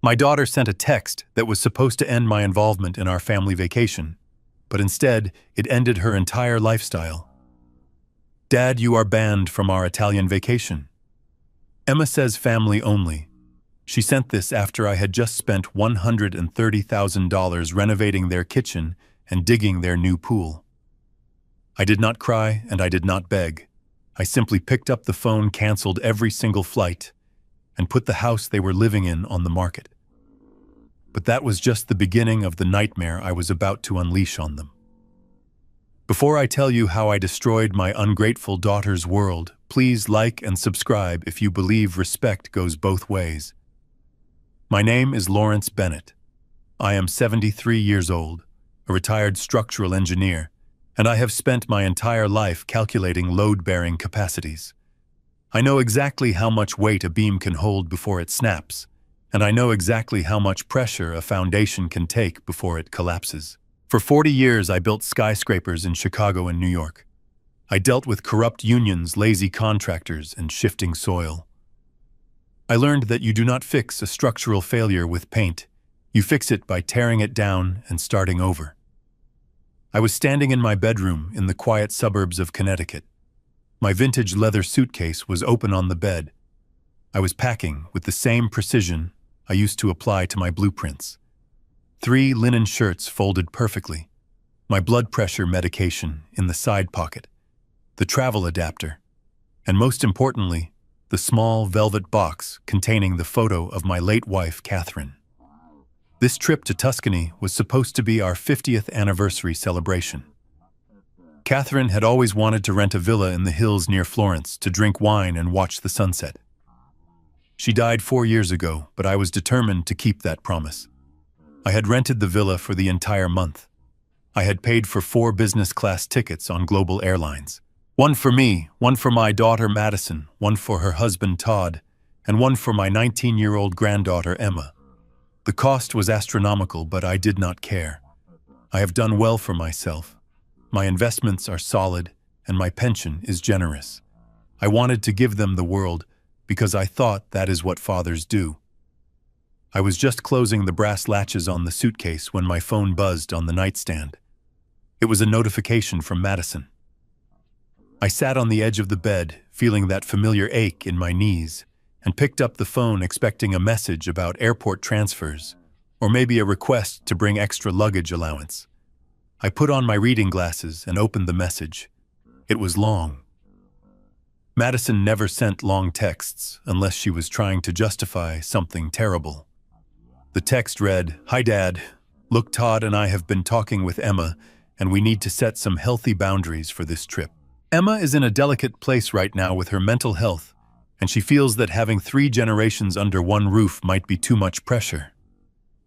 My daughter sent a text that was supposed to end my involvement in our family vacation, but instead, it ended her entire lifestyle. "Dad, you are banned from our Italian vacation. Emma says family only." She sent this after I had just spent $130,000 renovating their kitchen and digging their new pool. I did not cry and I did not beg. I simply picked up the phone, canceled every single flight, and put the house they were living in on the market. But that was just the beginning of the nightmare I was about to unleash on them. Before I tell you how I destroyed my ungrateful daughter's world, please like and subscribe if you believe respect goes both ways. My name is Lawrence Bennett. I am 73 years old, a retired structural engineer, and I have spent my entire life calculating load-bearing capacities. I know exactly how much weight a beam can hold before it snaps, and I know exactly how much pressure a foundation can take before it collapses. For 40 years, I built skyscrapers in Chicago and New York. I dealt with corrupt unions, lazy contractors, and shifting soil. I learned that you do not fix a structural failure with paint. You fix it by tearing it down and starting over. I was standing in my bedroom in the quiet suburbs of Connecticut. My vintage leather suitcase was open on the bed. I was packing with the same precision I used to apply to my blueprints. 3 linen shirts folded perfectly, my blood pressure medication in the side pocket, the travel adapter, and most importantly, the small velvet box containing the photo of my late wife, Catherine. This trip to Tuscany was supposed to be our 50th anniversary celebration. Catherine had always wanted to rent a villa in the hills near Florence to drink wine and watch the sunset. She died 4 years ago, but I was determined to keep that promise. I had rented the villa for the entire month. I had paid for 4 business-class tickets on Global Airlines. 1 for me, 1 for my daughter Madison, 1 for her husband Todd, and 1 for my 19-year-old granddaughter Emma. The cost was astronomical, but I did not care. I have done well for myself. My investments are solid, and my pension is generous. I wanted to give them the world because I thought that is what fathers do. I was just closing the brass latches on the suitcase when my phone buzzed on the nightstand. It was a notification from Madison. I sat on the edge of the bed, feeling that familiar ache in my knees, and picked up the phone expecting a message about airport transfers, or maybe a request to bring extra luggage allowance. I put on my reading glasses and opened the message. It was long. Madison never sent long texts unless she was trying to justify something terrible. The text read, "Hi Dad, look, Todd and I have been talking with Emma, and we need to set some healthy boundaries for this trip. Emma is in a delicate place right now with her mental health, and she feels that having 3 generations under one roof might be too much pressure.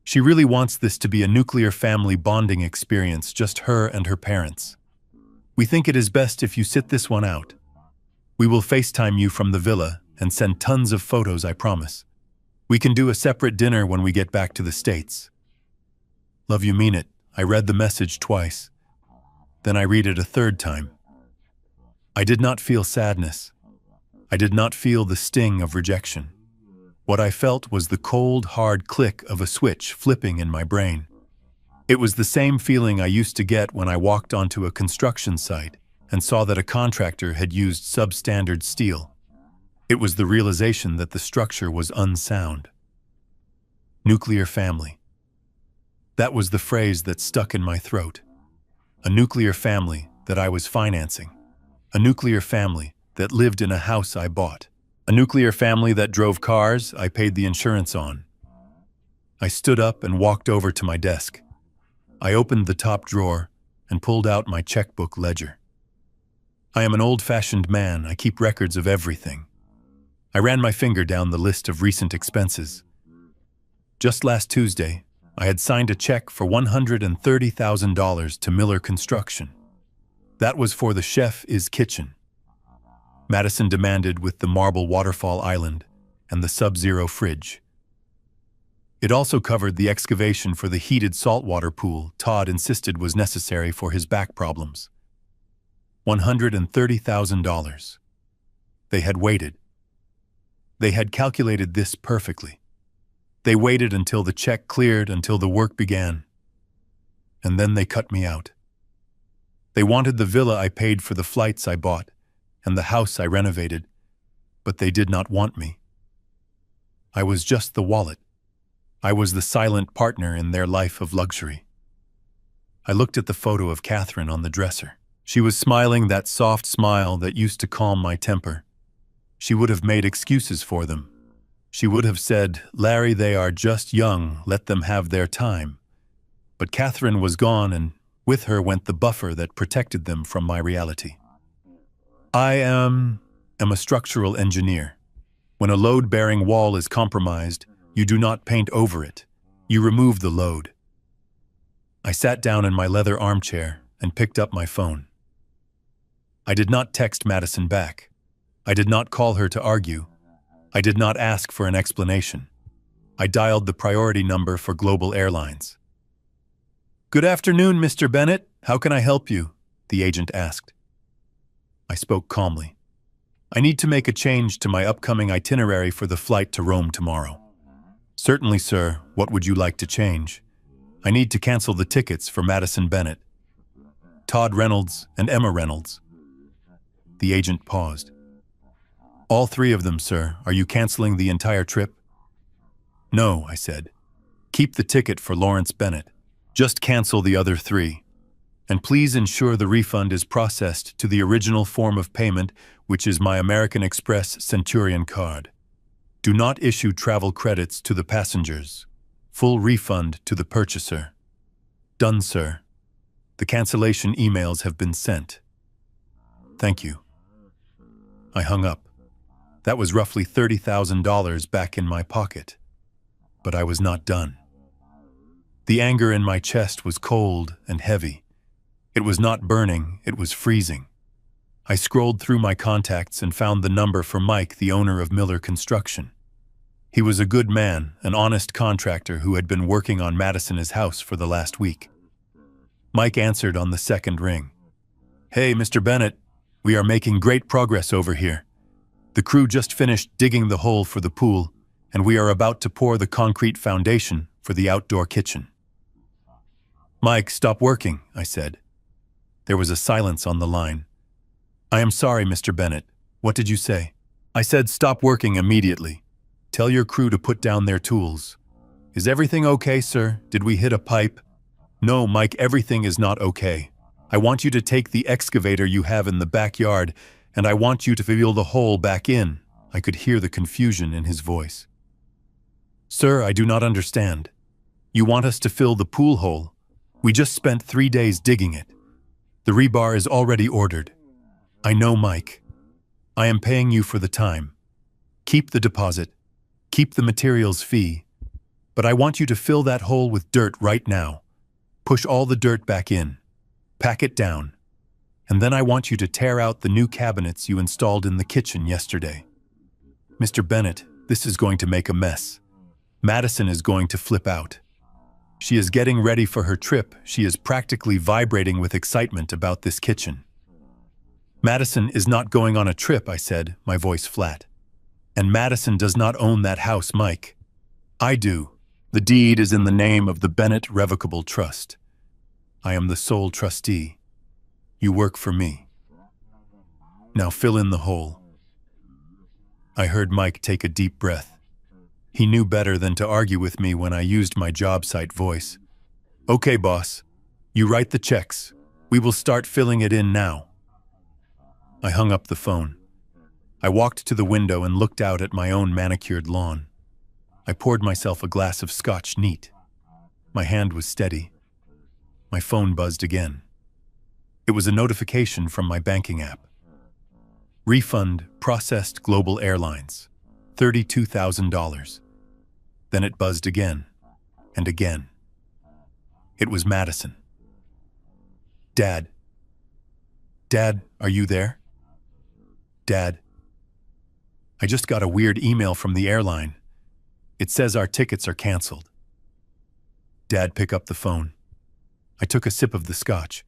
She really wants this to be a nuclear family bonding experience, just her and her parents. We think it is best if you sit this one out. We will FaceTime you from the villa and send tons of photos, I promise. We can do a separate dinner when we get back to the States. Love you, mean it." I read the message twice. Then I read it a 3rd time. I did not feel sadness. I did not feel the sting of rejection. What I felt was the cold, hard click of a switch flipping in my brain. It was the same feeling I used to get when I walked onto a construction site and saw that a contractor had used substandard steel. It was the realization that the structure was unsound. Nuclear family. That was the phrase that stuck in my throat. A nuclear family that I was financing. A nuclear family that lived in a house I bought. A nuclear family that drove cars I paid the insurance on. I stood up and walked over to my desk. I opened the top drawer and pulled out my checkbook ledger. I am an old-fashioned man. I keep records of everything. I ran my finger down the list of recent expenses. Just last Tuesday, I had signed a check for $130,000 to Miller Construction. That was for the Chef is Kitchen. Madison demanded with the marble waterfall island and the sub-zero fridge. It also covered the excavation for the heated saltwater pool Todd insisted was necessary for his back problems. $130,000. They had waited. They had calculated this perfectly. They waited until the check cleared, until the work began. And then they cut me out. They wanted the villa I paid for the flights I bought and the house I renovated, but they did not want me. I was just the wallet. I was the silent partner in their life of luxury. I looked at the photo of Catherine on the dresser. She was smiling that soft smile that used to calm my temper. She would have made excuses for them. She would have said, "Larry, they are just young, let them have their time." But Catherine was gone, and with her went the buffer that protected them from my reality. I am a structural engineer. When a load-bearing wall is compromised, you do not paint over it. You remove the load. I sat down in my leather armchair and picked up my phone. I did not text Madison back. I did not call her to argue. I did not ask for an explanation. I dialed the priority number for Global Airlines. "Good afternoon, Mr. Bennett. How can I help you?" the agent asked. I spoke calmly. "I need to make a change to my upcoming itinerary for the flight to Rome tomorrow." "Certainly, sir. What would you like to change?" "I need to cancel the tickets for Madison Bennett, Todd Reynolds, and Emma Reynolds." The agent paused. "All three of them, sir. Are you canceling the entire trip?" "No," I said. "Keep the ticket for Lawrence Bennett. Just cancel the other three. And please ensure the refund is processed to the original form of payment, which is my American Express Centurion card. Do not issue travel credits to the passengers. Full refund to the purchaser." "Done, sir. The cancellation emails have been sent." "Thank you." I hung up. That was roughly $30,000 back in my pocket. But I was not done. The anger in my chest was cold and heavy. It was not burning, it was freezing. I scrolled through my contacts and found the number for Mike, the owner of Miller Construction. He was a good man, an honest contractor who had been working on Madison's house for the last week. Mike answered on the second ring. "Hey, Mr. Bennett, we are making great progress over here. The crew just finished digging the hole for the pool, and we are about to pour the concrete foundation for the outdoor kitchen." "Mike, stop working," I said. There was a silence on the line. "I am sorry, Mr. Bennett. What did you say?" "I said stop working immediately. Tell your crew to put down their tools." "Is everything okay, sir? Did we hit a pipe?" "No, Mike, everything is not okay. I want you to take the excavator you have in the backyard, and I want you to fill the hole back in." I could hear the confusion in his voice. "Sir, I do not understand. You want us to fill the pool hole? We just spent 3 days digging it. The rebar is already ordered." "I know, Mike. I am paying you for the time. Keep the deposit. Keep the materials fee. But I want you to fill that hole with dirt right now. Push all the dirt back in. Pack it down. And then I want you to tear out the new cabinets you installed in the kitchen yesterday." "Mr. Bennett, this is going to make a mess. Madison is going to flip out. She is getting ready for her trip. She is practically vibrating with excitement about this kitchen." "Madison is not going on a trip," I said, my voice flat. "And Madison does not own that house, Mike. I do. The deed is in the name of the Bennett Revocable Trust. I am the sole trustee. You work for me. Now fill in the hole." I heard Mike take a deep breath. He knew better than to argue with me when I used my job site voice. "Okay, boss. You write the checks. We will start filling it in now." I hung up the phone. I walked to the window and looked out at my own manicured lawn. I poured myself a glass of Scotch neat. My hand was steady. My phone buzzed again. It was a notification from my banking app. Refund processed Global Airlines, $32,000. Then it buzzed again and again. It was Madison. "Dad. Dad, are you there? Dad. I just got a weird email from the airline. It says our tickets are canceled." Dad, pick up the phone. I took a sip of the scotch.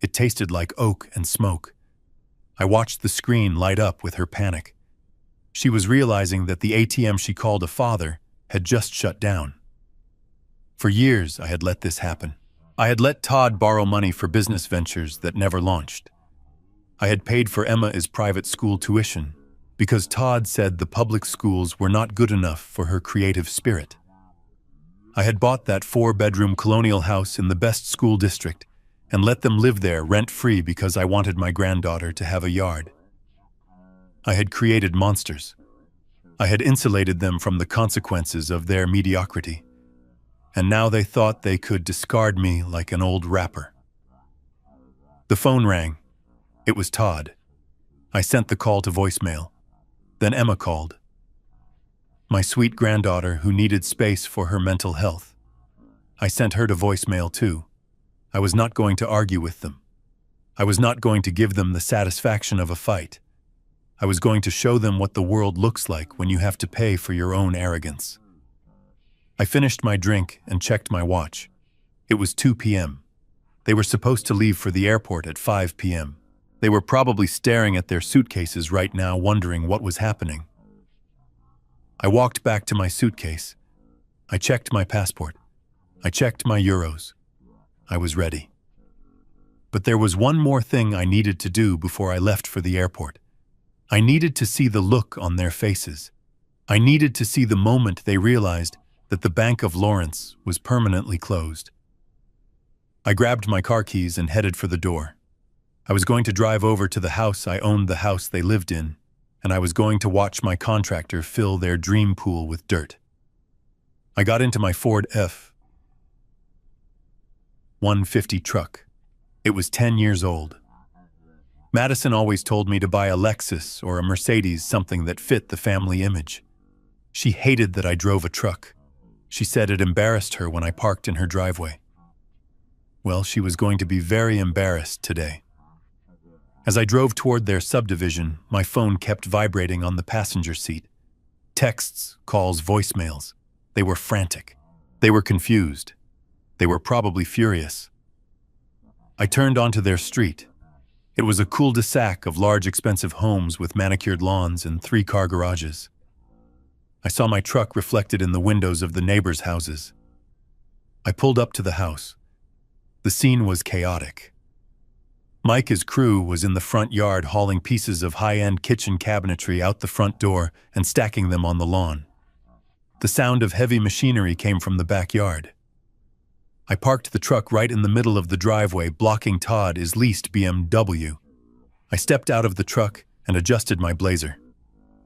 It tasted like oak and smoke. I watched the screen light up with her panic. She was realizing that the ATM she called a father had just shut down. For years, I had let this happen. I had let Todd borrow money for business ventures that never launched. I had paid for Emma's private school tuition because Todd said the public schools were not good enough for her creative spirit. I had bought that 4-bedroom colonial house in the best school district and let them live there rent-free because I wanted my granddaughter to have a yard. I had created monsters. I had insulated them from the consequences of their mediocrity, and now they thought they could discard me like an old rapper. The phone rang. It was Todd. I sent the call to voicemail. Then Emma called. My sweet granddaughter who needed space for her mental health. I sent her to voicemail too. I was not going to argue with them. I was not going to give them the satisfaction of a fight. I was going to show them what the world looks like when you have to pay for your own arrogance. I finished my drink and checked my watch. It was 2 p.m. They were supposed to leave for the airport at 5 p.m. They were probably staring at their suitcases right now, wondering what was happening. I walked back to my suitcase. I checked my passport. I checked my euros. I was ready. But there was one more thing I needed to do before I left for the airport. I needed to see the look on their faces. I needed to see the moment they realized that the Bank of Lawrence was permanently closed. I grabbed my car keys and headed for the door. I was going to drive over to the house I owned, the house they lived in, and I was going to watch my contractor fill their dream pool with dirt. I got into my Ford F-150 truck. It was 10 years old. Madison always told me to buy a Lexus or a Mercedes, something that fit the family image. She hated that I drove a truck. She said it embarrassed her when I parked in her driveway. Well, she was going to be very embarrassed today. As I drove toward their subdivision, my phone kept vibrating on the passenger seat. Texts, calls, voicemails. They were frantic. They were confused. They were probably furious. I turned onto their street. It was a cul-de-sac of large, expensive homes with manicured lawns and 3-car garages. I saw my truck reflected in the windows of the neighbors' houses. I pulled up to the house. The scene was chaotic. Mike's crew was in the front yard hauling pieces of high-end kitchen cabinetry out the front door and stacking them on the lawn. The sound of heavy machinery came from the backyard. I parked the truck right in the middle of the driveway, blocking Todd's leased BMW. I stepped out of the truck and adjusted my blazer.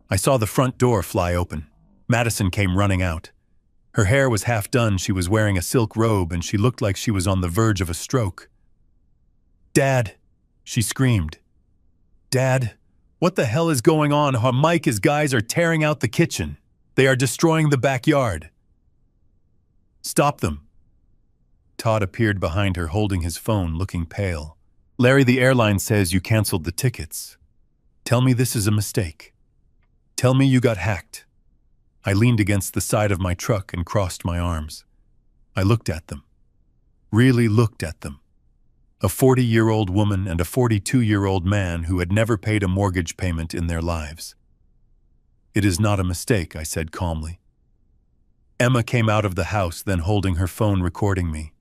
I saw the front door fly open. Madison came running out. Her hair was half done, she was wearing a silk robe, and she looked like she was on the verge of a stroke. "Dad!" she screamed. "Dad, what the hell is going on? Mike's guys are tearing out the kitchen. They are destroying the backyard." "Stop them." Todd appeared behind her, holding his phone, looking pale. "Larry, the airline says you canceled the tickets. Tell me this is a mistake. Tell me you got hacked." I leaned against the side of my truck and crossed my arms. I looked at them. Really looked at them. A 40-year-old woman and a 42-year-old man who had never paid a mortgage payment in their lives. "It is not a mistake," I said calmly. Emma came out of the house, then holding her phone, recording me.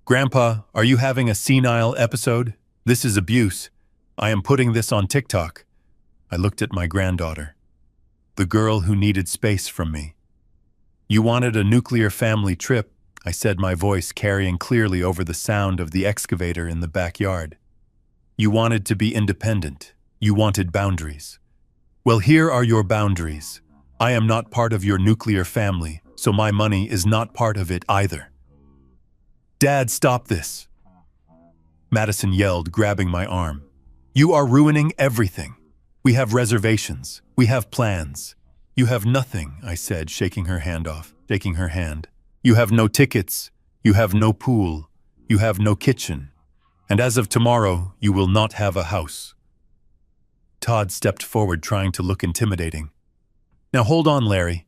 "Grandpa, are you having a senile episode? This is abuse. I am putting this on TikTok." I looked at my granddaughter, the girl who needed space from me. "You wanted a nuclear family trip," I said, my voice carrying clearly over the sound of the excavator in the backyard. "You wanted to be independent. You wanted boundaries. Well, here are your boundaries. I am not part of your nuclear family, so my money is not part of it either." "Dad, stop this!" Madison yelled, grabbing my arm. "You are ruining everything. We have reservations. We have plans. You have nothing," I said, shaking her hand. "You have no tickets. You have no pool. You have no kitchen. And as of tomorrow, you will not have a house." Todd stepped forward, trying to look intimidating. "Now hold on, Larry.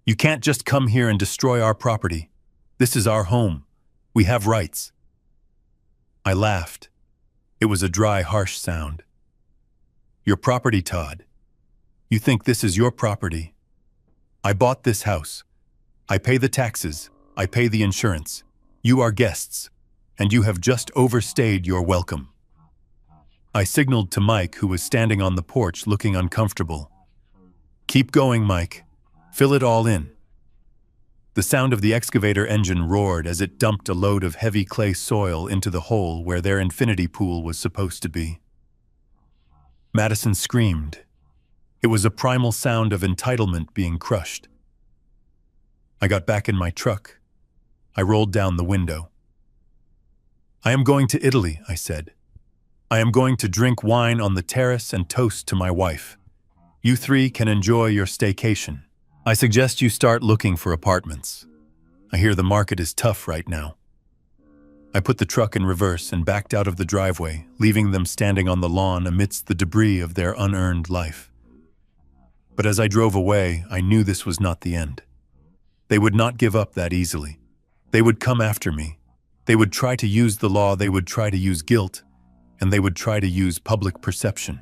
You can't just come here and destroy our property. This is our home. We have rights." I laughed. It was a dry, harsh sound. "Your property, Todd. You think this is your property? I bought this house. I pay the taxes. I pay the insurance. You are guests, and you have just overstayed your welcome." I signaled to Mike, who was standing on the porch looking uncomfortable. "Keep going, Mike. Fill it all in." The sound of the excavator engine roared as it dumped a load of heavy clay soil into the hole where their infinity pool was supposed to be. Madison screamed. It was a primal sound of entitlement being crushed. I got back in my truck. I rolled down the window. "I am going to Italy," I said. "I am going to drink wine on the terrace and toast to my wife. You three can enjoy your staycation. I suggest you start looking for apartments. I hear the market is tough right now." I put the truck in reverse and backed out of the driveway, leaving them standing on the lawn amidst the debris of their unearned life. But as I drove away, I knew this was not the end. They would not give up that easily. They would come after me. They would try to use the law, they would try to use guilt, and they would try to use public perception.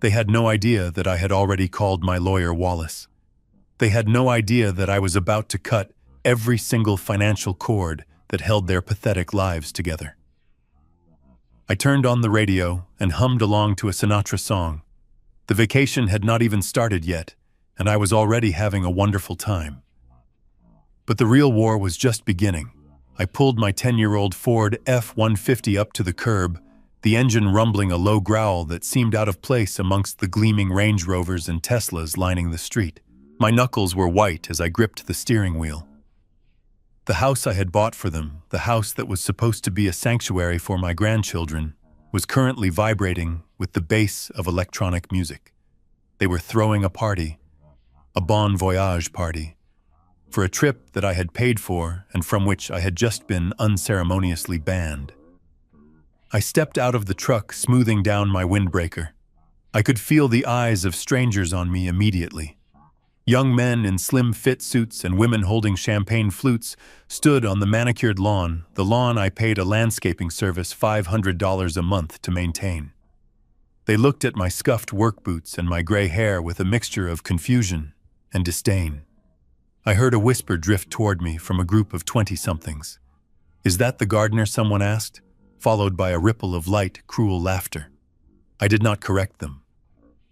They had no idea that I had already called my lawyer Wallace. They had no idea that I was about to cut every single financial cord that held their pathetic lives together. I turned on the radio and hummed along to a Sinatra song. The vacation had not even started yet, and I was already having a wonderful time. But the real war was just beginning. I pulled my 10-year-old Ford F-150 up to the curb, the engine rumbling a low growl that seemed out of place amongst the gleaming Range Rovers and Teslas lining the street. My knuckles were white as I gripped the steering wheel. The house I had bought for them, the house that was supposed to be a sanctuary for my grandchildren, was currently vibrating with the bass of electronic music. They were throwing a party, a bon voyage party, for a trip that I had paid for and from which I had just been unceremoniously banned. I stepped out of the truck, smoothing down my windbreaker. I could feel the eyes of strangers on me immediately. Young men in slim-fit suits and women holding champagne flutes stood on the manicured lawn, the lawn I paid a landscaping service $500 a month to maintain. They looked at my scuffed work boots and my gray hair with a mixture of confusion and disdain. I heard a whisper drift toward me from a group of 20-somethings. "Is that the gardener?" someone asked, followed by a ripple of light, cruel laughter. I did not correct them.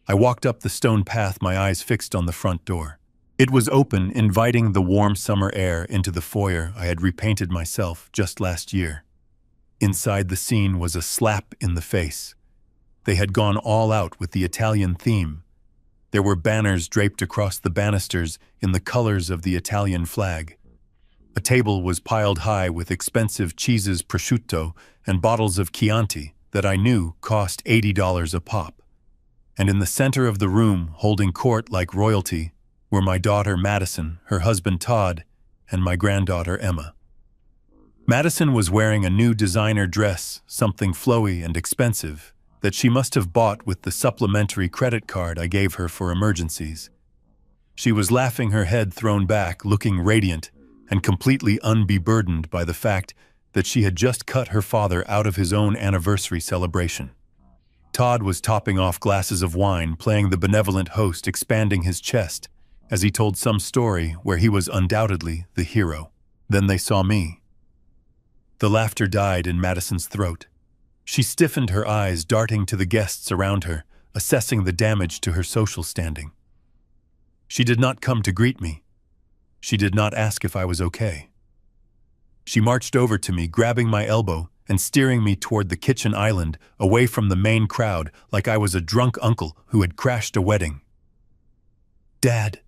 I walked up the stone path, my eyes fixed on the front door. It was open, inviting the warm summer air into the foyer I had repainted myself just last year. Inside, the scene was a slap in the face. They had gone all out with the Italian theme. There were banners draped across the banisters in the colors of the Italian flag. A table was piled high with expensive cheeses, prosciutto, and bottles of Chianti that I knew cost $80 a pop. And in the center of the room, holding court like royalty, were my daughter Madison, her husband Todd, and my granddaughter Emma. Madison was wearing a new designer dress, something flowy and expensive, that she must have bought with the supplementary credit card I gave her for emergencies. She was laughing, her head thrown back, looking radiant and completely unburdened by the fact that she had just cut her father out of his own anniversary celebration. Todd was topping off glasses of wine, playing the benevolent host, expanding his chest as he told some story where he was undoubtedly the hero. Then they saw me. The laughter died in Madison's throat. She stiffened, her eyes darting to the guests around her, assessing the damage to her social standing. She did not come to greet me. She did not ask if I was okay. She marched over to me, grabbing my elbow and steering me toward the kitchen island, away from the main crowd, like I was a drunk uncle who had crashed a wedding. "Dad,"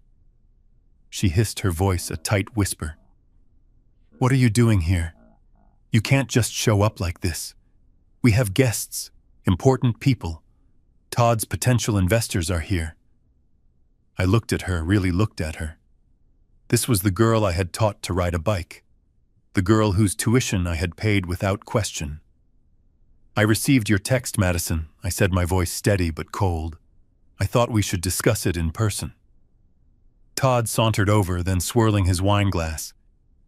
she hissed, her voice a tight whisper. "What are you doing here? You can't just show up like this. We have guests, important people. Todd's potential investors are here." I looked at her, really looked at her. This was the girl I had taught to ride a bike. The girl whose tuition I had paid without question. "I received your text, Madison," I said, my voice steady but cold. "I thought we should discuss it in person." Todd sauntered over, then swirling his wine glass.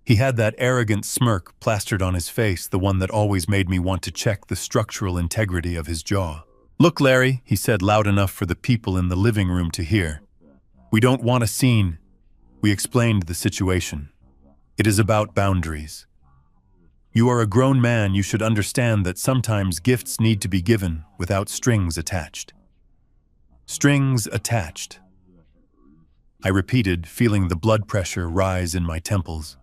He had that arrogant smirk plastered on his face, the one that always made me want to check the structural integrity of his jaw. "Look, Larry," he said loud enough for the people in the living room to hear. "We don't want a scene. We explained the situation. It is about boundaries. You are a grown man, you should understand that sometimes gifts need to be given without strings attached. Strings attached. I repeated, feeling the blood pressure rise in my temples.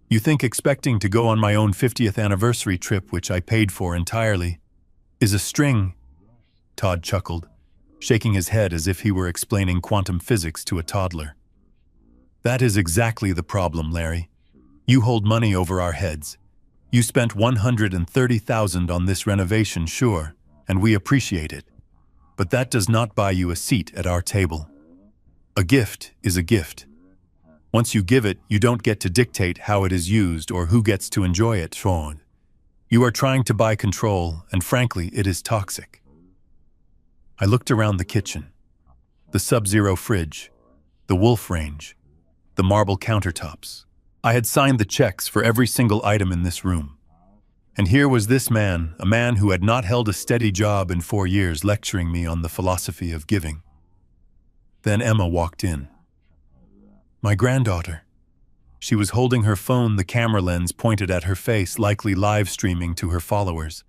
You think expecting to go on my own 50th anniversary trip, which I paid for entirely, is a string? Todd chuckled, shaking his head as if he were explaining quantum physics to a toddler. That is exactly the problem, Larry. You hold money over our heads. You spent $130,000 on this renovation, sure, and we appreciate it. But that does not buy you a seat at our table. A gift is a gift. Once you give it, you don't get to dictate how it is used or who gets to enjoy it, Sean. You are trying to buy control, and frankly, it is toxic. I looked around the kitchen. The Sub-Zero fridge, the Wolf range, the marble countertops. I had signed the checks for every single item in this room. And here was this man, a man who had not held a steady job in 4 years, lecturing me on the philosophy of giving. Then Emma walked in. My granddaughter. She was holding her phone, the camera lens pointed at her face, likely live streaming to her followers.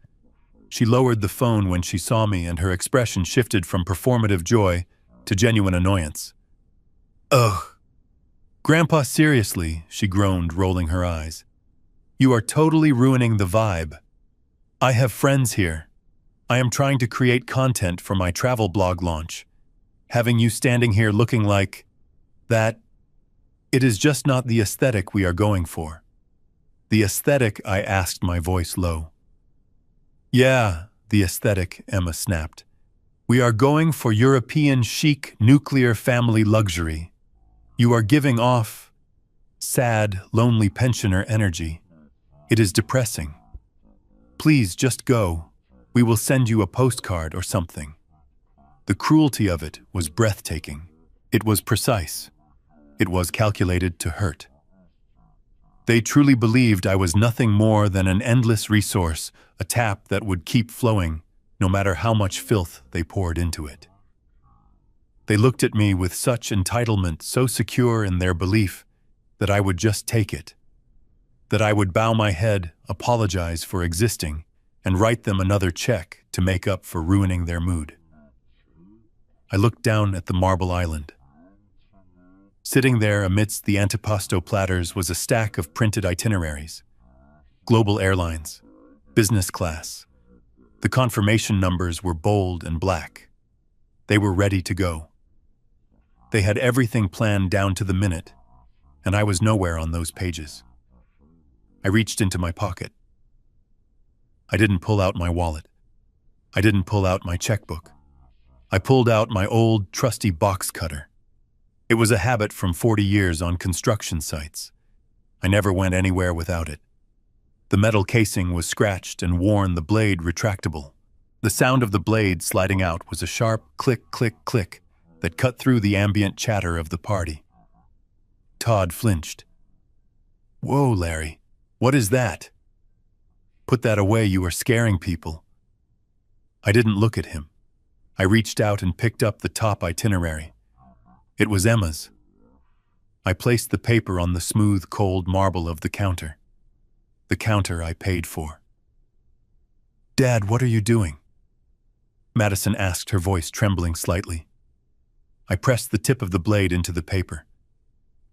She lowered the phone when she saw me, and her expression shifted from performative joy to genuine annoyance. Ugh. Grandpa, seriously, she groaned, rolling her eyes. You are totally ruining the vibe. I have friends here. I am trying to create content for my travel blog launch. Having you standing here looking like that, it is just not the aesthetic we are going for. The aesthetic, I asked, my voice low. Yeah, the aesthetic, Emma snapped. We are going for European chic nuclear family luxury. You are giving off sad, lonely pensioner energy. It is depressing. Please just go. We will send you a postcard or something. The cruelty of it was breathtaking. It was precise. It was calculated to hurt. They truly believed I was nothing more than an endless resource, a tap that would keep flowing, no matter how much filth they poured into it. They looked at me with such entitlement, so secure in their belief that I would just take it, that I would bow my head, apologize for existing, and write them another check to make up for ruining their mood. I looked down at the marble island. Sitting there amidst the antipasto platters was a stack of printed itineraries. Global Airlines, business class. The confirmation numbers were bold and black. They were ready to go. They had everything planned down to the minute, and I was nowhere on those pages. I reached into my pocket. I didn't pull out my wallet. I didn't pull out my checkbook. I pulled out my old, trusty box cutter. It was a habit from 40 years on construction sites. I never went anywhere without it. The metal casing was scratched and worn, the blade retractable. The sound of the blade sliding out was a sharp click, click, click that cut through the ambient chatter of the party. Todd flinched. Whoa, Larry, what is that? Put that away, you are scaring people. I didn't look at him. I reached out and picked up the top itinerary. It was Emma's. I placed the paper on the smooth, cold marble of the counter I paid for. Dad, what are you doing? Madison asked, her voice trembling slightly. I pressed the tip of the blade into the paper.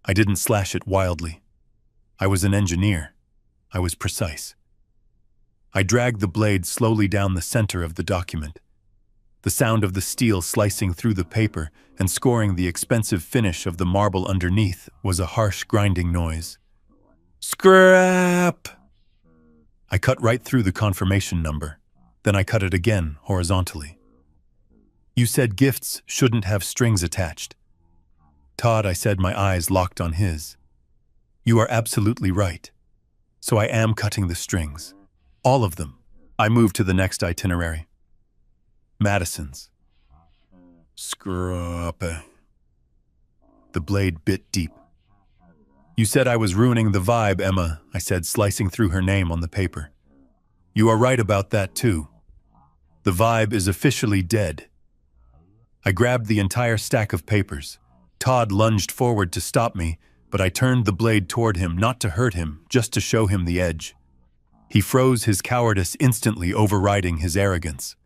I didn't slash it wildly. I was an engineer. I was precise. I dragged the blade slowly down the center of the document. The sound of the steel slicing through the paper and scoring the expensive finish of the marble underneath was a harsh grinding noise. Scrap! I cut right through the confirmation number. Then I cut it again, horizontally. You said gifts shouldn't have strings attached. Todd, I said, my eyes locked on his. You are absolutely right. So I am cutting the strings. All of them. I moved to the next itinerary. Madison's. Scrap. The blade bit deep. You said I was ruining the vibe, Emma, I said, slicing through her name on the paper. You are right about that, too. The vibe is officially dead. I grabbed the entire stack of papers. Todd lunged forward to stop me, but I turned the blade toward him, not to hurt him, just to show him the edge. He froze, his cowardice instantly overriding his arrogance.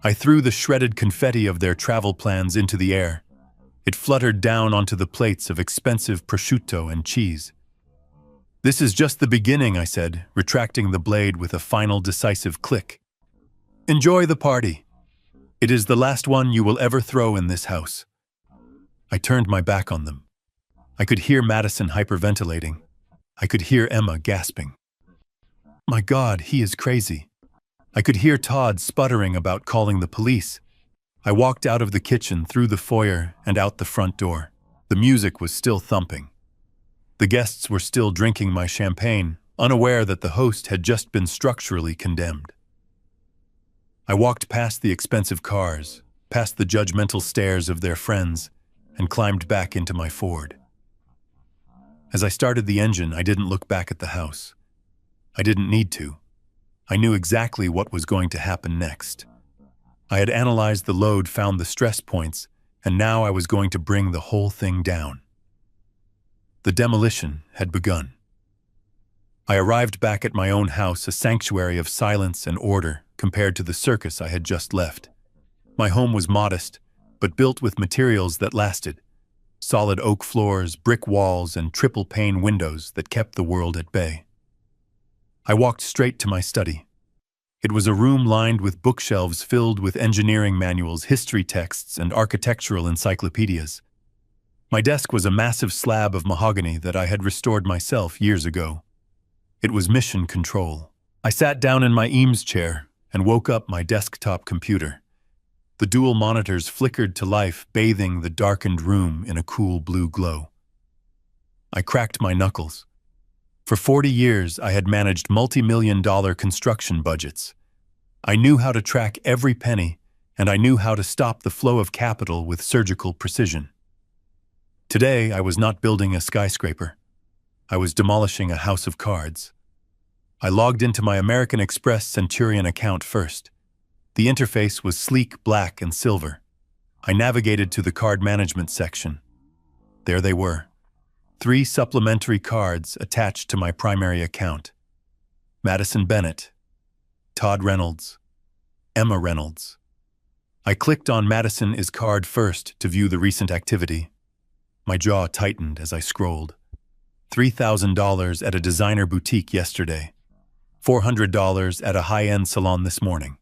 I threw the shredded confetti of their travel plans into the air. It fluttered down onto the plates of expensive prosciutto and cheese. "This is just the beginning," I said, retracting the blade with a final decisive click. "Enjoy the party. It is the last one you will ever throw in this house." I turned my back on them. I could hear Madison hyperventilating. I could hear Emma gasping. "My God, he is crazy." I could hear Todd sputtering about calling the police. I walked out of the kitchen, through the foyer, and out the front door. The music was still thumping. The guests were still drinking my champagne, unaware that the host had just been structurally condemned. I walked past the expensive cars, past the judgmental stares of their friends, and climbed back into my Ford. As I started the engine, I didn't look back at the house. I didn't need to. I knew exactly what was going to happen next. I had analyzed the load, found the stress points, and now I was going to bring the whole thing down. The demolition had begun. I arrived back at my own house, a sanctuary of silence and order compared to the circus I had just left. My home was modest, but built with materials that lasted. Solid oak floors, brick walls, and triple-pane windows that kept the world at bay. I walked straight to my study. It was a room lined with bookshelves filled with engineering manuals, history texts, and architectural encyclopedias. My desk was a massive slab of mahogany that I had restored myself years ago. It was mission control. I sat down in my Eames chair and woke up my desktop computer. The dual monitors flickered to life, bathing the darkened room in a cool blue glow. I cracked my knuckles. For 40 years, I had managed multi-million-dollar construction budgets. I knew how to track every penny, and I knew how to stop the flow of capital with surgical precision. Today, I was not building a skyscraper. I was demolishing a house of cards. I logged into my American Express Centurion account first. The interface was sleek, black, and silver. I navigated to the card management section. There they were. 3 supplementary cards attached to my primary account. Madison Bennett, Todd Reynolds, Emma Reynolds. I clicked on Madison is card first to view the recent activity. My jaw tightened as I scrolled. $3,000 at a designer boutique yesterday. $400 at a high-end salon this morning.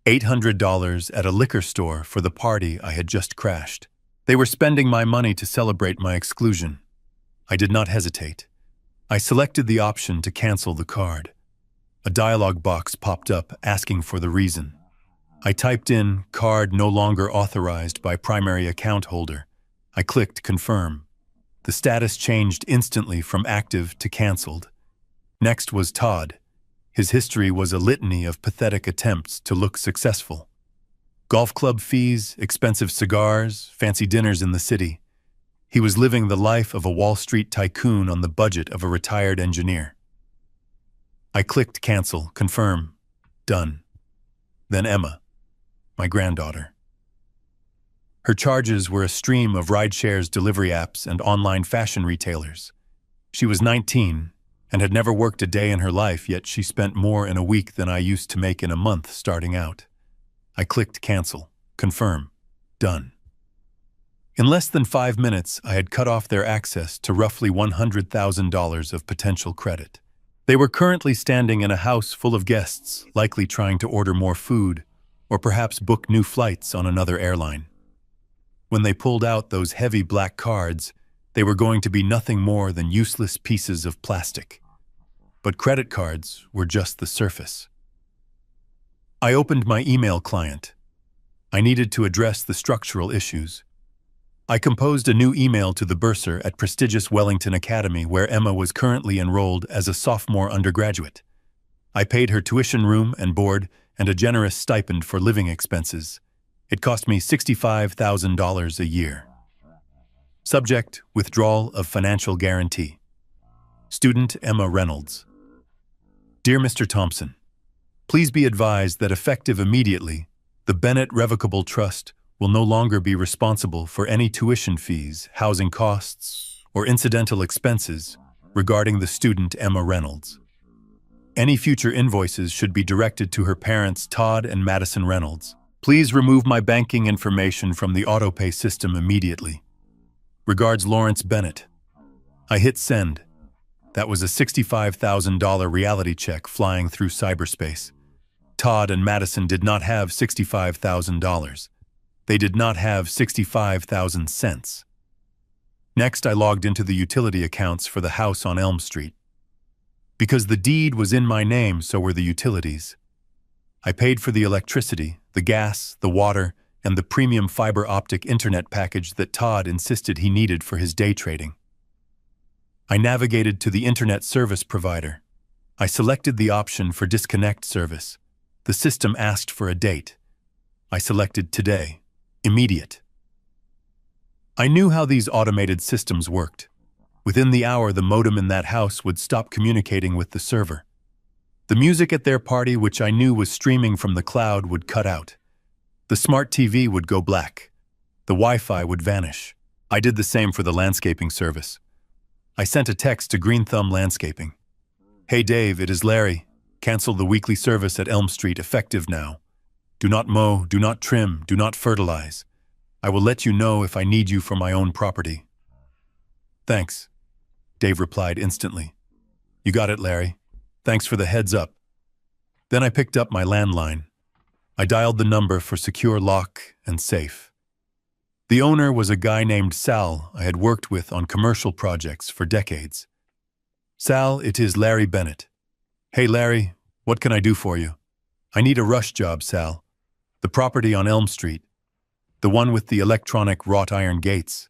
$800 at a liquor store for the party I had just crashed. They were spending my money to celebrate my exclusion. I did not hesitate. I selected the option to cancel the card. A dialog box popped up asking for the reason. I typed in, "Card no longer authorized by primary account holder." I clicked confirm. The status changed instantly from active to canceled. Next was Todd. His history was a litany of pathetic attempts to look successful. Golf club fees, expensive cigars, fancy dinners in the city. He was living the life of a Wall Street tycoon on the budget of a retired engineer. I clicked cancel, confirm, done. Then Emma, my granddaughter. Her charges were a stream of rideshares, delivery apps, and online fashion retailers. She was 19 and had never worked a day in her life, yet she spent more in a week than I used to make in a month starting out. I clicked cancel, confirm, done. In less than 5 minutes, I had cut off their access to roughly $100,000 of potential credit. They were currently standing in a house full of guests, likely trying to order more food, or perhaps book new flights on another airline. When they pulled out those heavy black cards, they were going to be nothing more than useless pieces of plastic. But credit cards were just the surface. I opened my email client. I needed to address the structural issues. I composed a new email to the bursar at prestigious Wellington Academy, where Emma was currently enrolled as a sophomore undergraduate. I paid her tuition, room and board, and a generous stipend for living expenses. It cost me $65,000 a year. Subject: withdrawal of financial guarantee. Student Emma Reynolds. Dear Mr. Thompson, please be advised that effective immediately, the Bennett Revocable Trust will no longer be responsible for any tuition fees, housing costs, or incidental expenses regarding the student Emma Reynolds. Any future invoices should be directed to her parents, Todd and Madison Reynolds. Please remove my banking information from the autopay system immediately. Regards, Lawrence Bennett. I hit send. That was a $65,000 reality check flying through cyberspace. Todd and Madison did not have $65,000. They did not have 65,000 cents. Next, I logged into the utility accounts for the house on Elm Street. Because the deed was in my name, so were the utilities. I paid for the electricity, the gas, the water, and the premium fiber optic internet package that Todd insisted he needed for his day trading. I navigated to the internet service provider. I selected the option for disconnect service. The system asked for a date. I selected today, immediate. I knew how these automated systems worked. Within the hour, the modem in that house would stop communicating with the server. The music at their party, which I knew was streaming from the cloud, would cut out. The smart TV would go black. The Wi-Fi would vanish. I did the same for the landscaping service. I sent a text to Green Thumb Landscaping. Hey Dave, it is Larry. Cancel the weekly service at Elm Street effective now. Do not mow, do not trim, do not fertilize. I will let you know if I need you for my own property. Thanks, Dave replied instantly. You got it, Larry. Thanks for the heads up. Then I picked up my landline. I dialed the number for secure lock and safe. The owner was a guy named Sal I had worked with on commercial projects for decades. Sal, it is Larry Bennett. Hey Larry, what can I do for you? I need a rush job, Sal. The property on Elm Street. The one with the electronic wrought iron gates.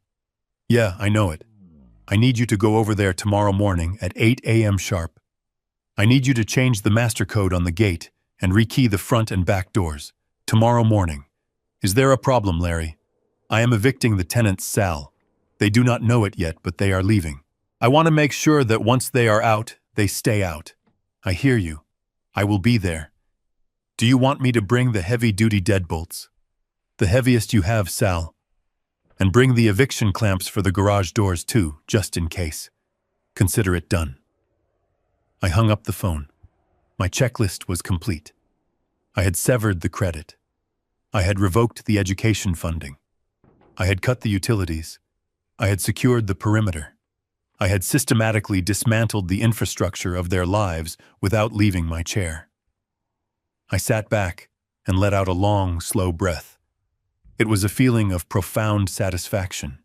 Yeah, I know it. I need you to go over there tomorrow morning at 8 a.m. sharp. I need you to change the master code on the gate and rekey the front and back doors. Tomorrow morning. Is there a problem, Larry? I am evicting the tenants, Sal. They do not know it yet, but they are leaving. I want to make sure that once they are out, they stay out. I hear you. I will be there. Do you want me to bring the heavy-duty deadbolts? The heaviest you have, Sal. And bring the eviction clamps for the garage doors too, just in case. Consider it done. I hung up the phone. My checklist was complete. I had severed the credit. I had revoked the education funding. I had cut the utilities. I had secured the perimeter. I had systematically dismantled the infrastructure of their lives without leaving my chair. I sat back and let out a long, slow breath. It was a feeling of profound satisfaction.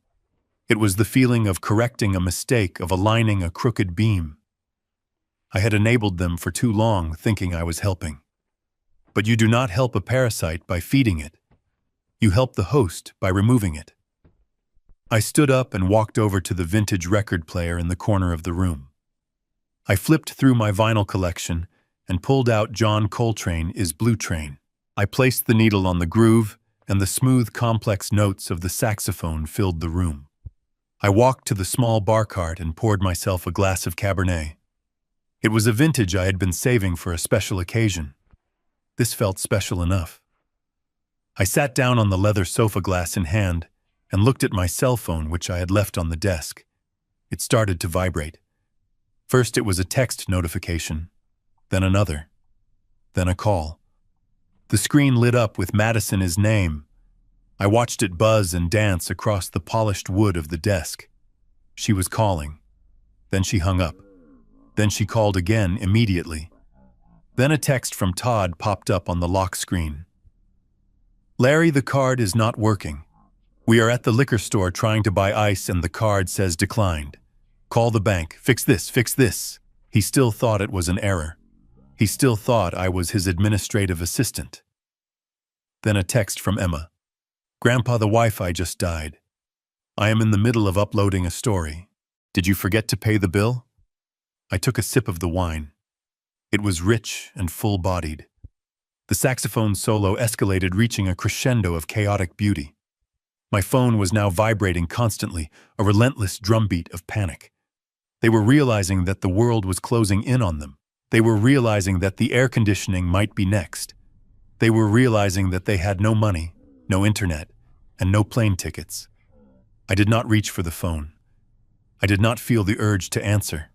It was the feeling of correcting a mistake, of aligning a crooked beam. I had enabled them for too long, thinking I was helping. But you do not help a parasite by feeding it. You help the host by removing it. I stood up and walked over to the vintage record player in the corner of the room. I flipped through my vinyl collection and pulled out John Coltrane Is Blue Train. I placed the needle on the groove, and the smooth, complex notes of the saxophone filled the room. I walked to the small bar cart and poured myself a glass of Cabernet. It was a vintage I had been saving for a special occasion. This felt special enough. I sat down on the leather sofa, glass in hand, and looked at my cell phone, which I had left on the desk. It started to vibrate. First it was a text notification, then another, then a call. The screen lit up with Madison's name. I watched it buzz and dance across the polished wood of the desk. She was calling. Then she hung up. Then she called again immediately. Then a text from Todd popped up on the lock screen. Larry, the card is not working. We are at the liquor store trying to buy ice and the card says declined. Call the bank. Fix this, fix this. He still thought it was an error. He still thought I was his administrative assistant. Then a text from Emma. Grandpa, the Wi-Fi just died. I am in the middle of uploading a story. Did you forget to pay the bill? I took a sip of the wine. It was rich and full-bodied. The saxophone solo escalated, reaching a crescendo of chaotic beauty. My phone was now vibrating constantly, a relentless drumbeat of panic. They were realizing that the world was closing in on them. They were realizing that the air conditioning might be next. They were realizing that they had no money, no internet, and no plane tickets. I did not reach for the phone. I did not feel the urge to answer.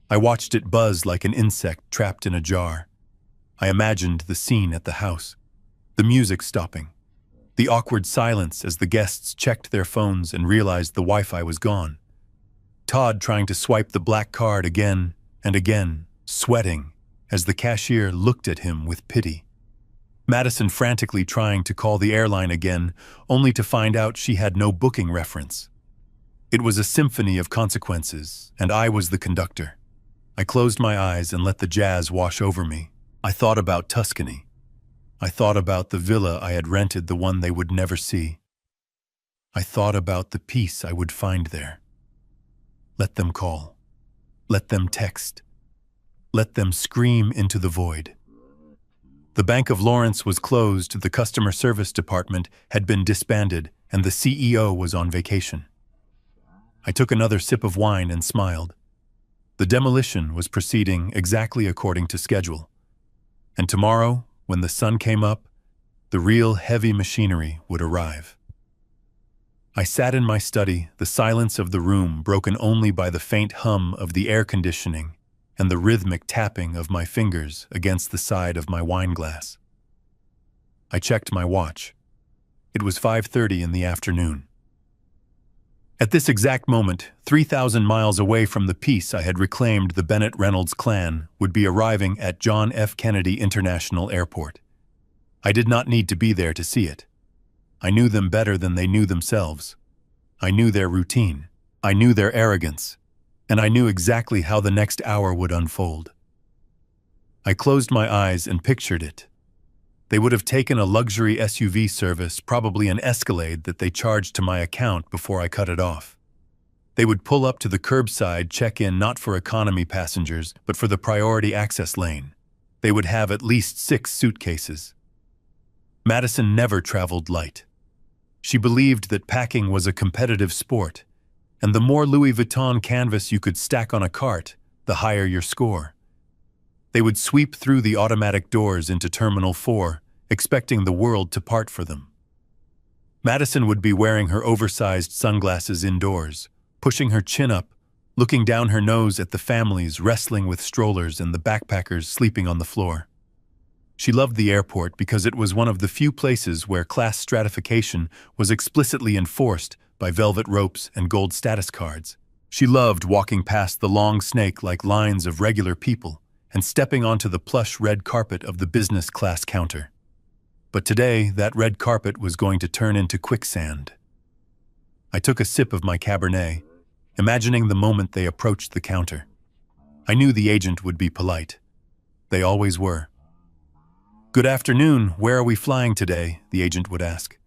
I watched it buzz like an insect trapped in a jar. I imagined the scene at the house, the music stopping, the awkward silence as the guests checked their phones and realized the Wi-Fi was gone. Todd trying to swipe the black card again and again, sweating, as the cashier looked at him with pity. Madison frantically trying to call the airline again, only to find out she had no booking reference. It was a symphony of consequences, and I was the conductor. I closed my eyes and let the jazz wash over me. I thought about Tuscany. I thought about the villa I had rented, the one they would never see. I thought about the peace I would find there. Let them call. Let them text. Let them scream into the void. The Bank of Lawrence was closed, the customer service department had been disbanded, and the CEO was on vacation. I took another sip of wine and smiled. The demolition was proceeding exactly according to schedule. And tomorrow, when the sun came up, the real heavy machinery would arrive. I sat in my study, the silence of the room broken only by the faint hum of the air conditioning and the rhythmic tapping of my fingers against the side of my wine glass. I checked my watch. It was 5:30 in the afternoon. At this exact moment, 3,000 miles away from the peace I had reclaimed, the Bennett Reynolds clan would be arriving at John F. Kennedy International Airport. I did not need to be there to see it. I knew them better than they knew themselves. I knew their routine. I knew their arrogance. And I knew exactly how the next hour would unfold. I closed my eyes and pictured it. They would have taken a luxury SUV service, probably an Escalade that they charged to my account before I cut it off. They would pull up to the curbside check-in not for economy passengers, but for the priority access lane. They would have at least 6 suitcases. Madison never traveled light. She believed that packing was a competitive sport, and the more Louis Vuitton canvas you could stack on a cart, the higher your score. They would sweep through the automatic doors into Terminal 4, expecting the world to part for them. Madison would be wearing her oversized sunglasses indoors, pushing her chin up, looking down her nose at the families wrestling with strollers and the backpackers sleeping on the floor. She loved the airport because it was one of the few places where class stratification was explicitly enforced by velvet ropes and gold status cards. She loved walking past the long snake-like lines of regular people and stepping onto the plush red carpet of the business class counter. But today, that red carpet was going to turn into quicksand. I took a sip of my Cabernet, imagining the moment they approached the counter. I knew the agent would be polite. They always were. "Good afternoon, where are we flying today?" the agent would ask.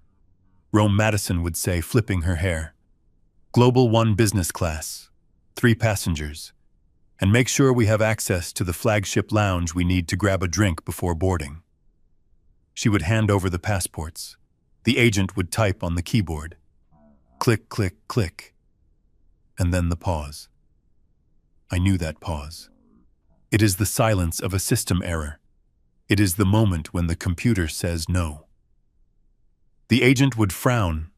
Rome Madison would say, flipping her hair. "Global 1 business class, 3 passengers. And make sure we have access to the flagship lounge we need to grab a drink before boarding." She would hand over the passports. The agent would type on the keyboard. Click, click, click. And then the pause. I knew that pause. It is the silence of a system error. It is the moment when the computer says no. The agent would frown.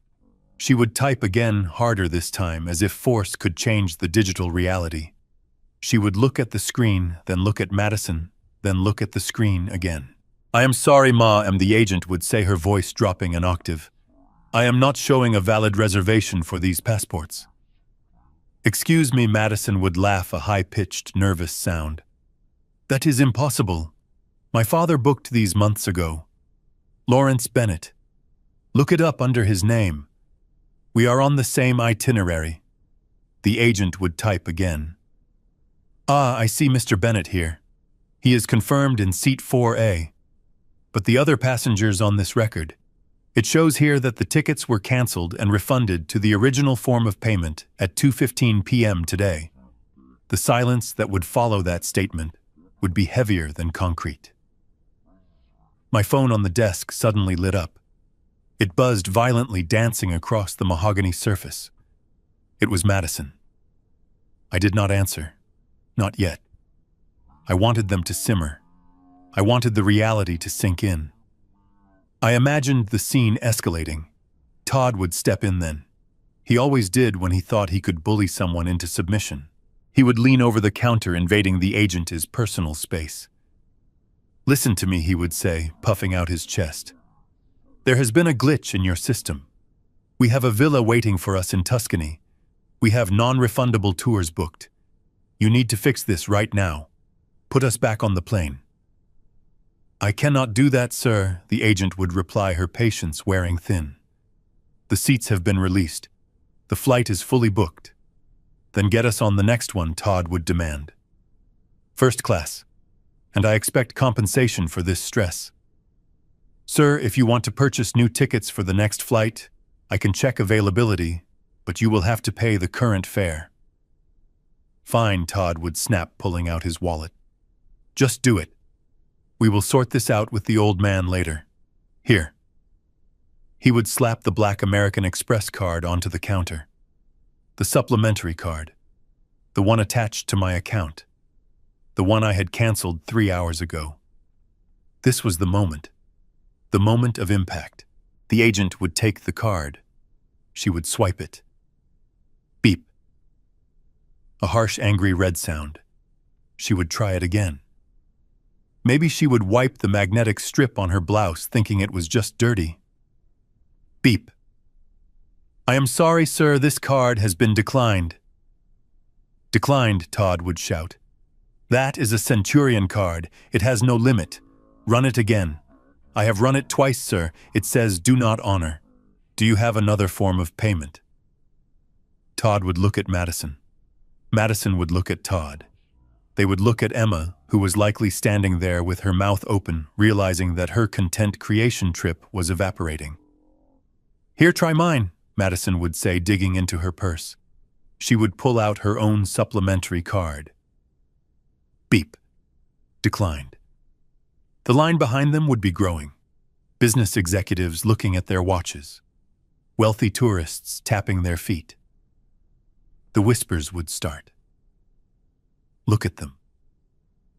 She would type again, harder this time, as if force could change the digital reality. She would look at the screen, then look at Madison, then look at the screen again. "I am sorry, Ma," the agent would say, her voice dropping an octave. "I am not showing a valid reservation for these passports." "Excuse me," Madison would laugh, a high-pitched, nervous sound. "That is impossible. My father booked these months ago. Lawrence Bennett. Look it up under his name. We are on the same itinerary." The agent would type again. "Ah, I see Mr. Bennett here. He is confirmed in seat 4A. But the other passengers on this record. It shows here that the tickets were canceled and refunded to the original form of payment at 2:15 p.m. today." The silence that would follow that statement would be heavier than concrete. My phone on the desk suddenly lit up. It buzzed violently, dancing across the mahogany surface. It was Madison. I did not answer. Not yet. I wanted them to simmer. I wanted the reality to sink in. I imagined the scene escalating. Todd would step in then. He always did when he thought he could bully someone into submission. He would lean over the counter, invading the agent's personal space. "Listen to me," he would say, puffing out his chest. "There has been a glitch in your system. We have a villa waiting for us in Tuscany. We have non-refundable tours booked. You need to fix this right now. Put us back on the plane." "I cannot do that, sir," the agent would reply, her patience wearing thin. "The seats have been released. The flight is fully booked." "Then get us on the next one," Todd would demand. "First class. And I expect compensation for this stress." "Sir, if you want to purchase new tickets for the next flight, I can check availability, but you will have to pay the current fare." "Fine," Todd would snap, pulling out his wallet. "Just do it. We will sort this out with the old man later. Here." He would slap the black American Express card onto the counter. The supplementary card. The one attached to my account. The one I had canceled 3 hours ago. This was the moment. The moment of impact. The agent would take the card. She would swipe it. Beep. A harsh, angry red sound. She would try it again. Maybe she would wipe the magnetic strip on her blouse, thinking it was just dirty. Beep. "I am sorry, sir, this card has been declined." "Declined," Todd would shout. "That is a Centurion card. It has no limit. Run it again." "I have run it twice, sir. It says do not honor. Do you have another form of payment?" Todd would look at Madison. Madison would look at Todd. They would look at Emma, who was likely standing there with her mouth open, realizing that her content creation trip was evaporating. "Here, try mine," Madison would say, digging into her purse. She would pull out her own supplementary card. Beep. Declined. The line behind them would be growing. Business executives looking at their watches. Wealthy tourists tapping their feet. The whispers would start. Look at them.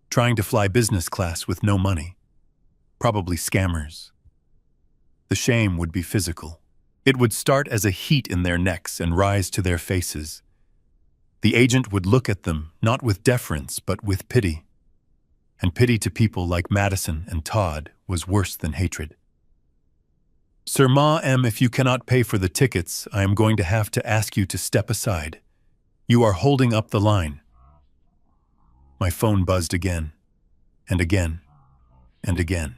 Trying to fly business class with no money. Probably scammers. The shame would be physical. It would start as a heat in their necks and rise to their faces. The agent would look at them, not with deference, but with pity. And pity to people like Madison and Todd was worse than hatred. "Sir Ma M, if you cannot pay for the tickets, I am going to have to ask you to step aside. You are holding up the line." My phone buzzed again, and again, and again.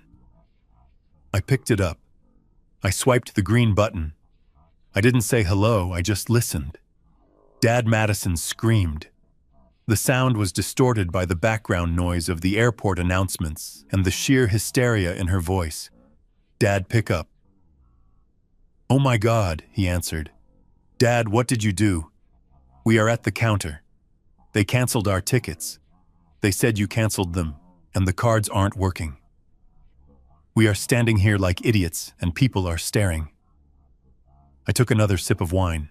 I picked it up. I swiped the green button. I didn't say hello, I just listened. Dad Madison screamed. The sound was distorted by the background noise of the airport announcements and the sheer hysteria in her voice. "Dad, pick up." "Oh my God," he answered. "Dad, what did you do?" "We are at the counter. They canceled our tickets. They said you canceled them, and the cards aren't working. We are standing here like idiots, and people are staring." I took another sip of wine.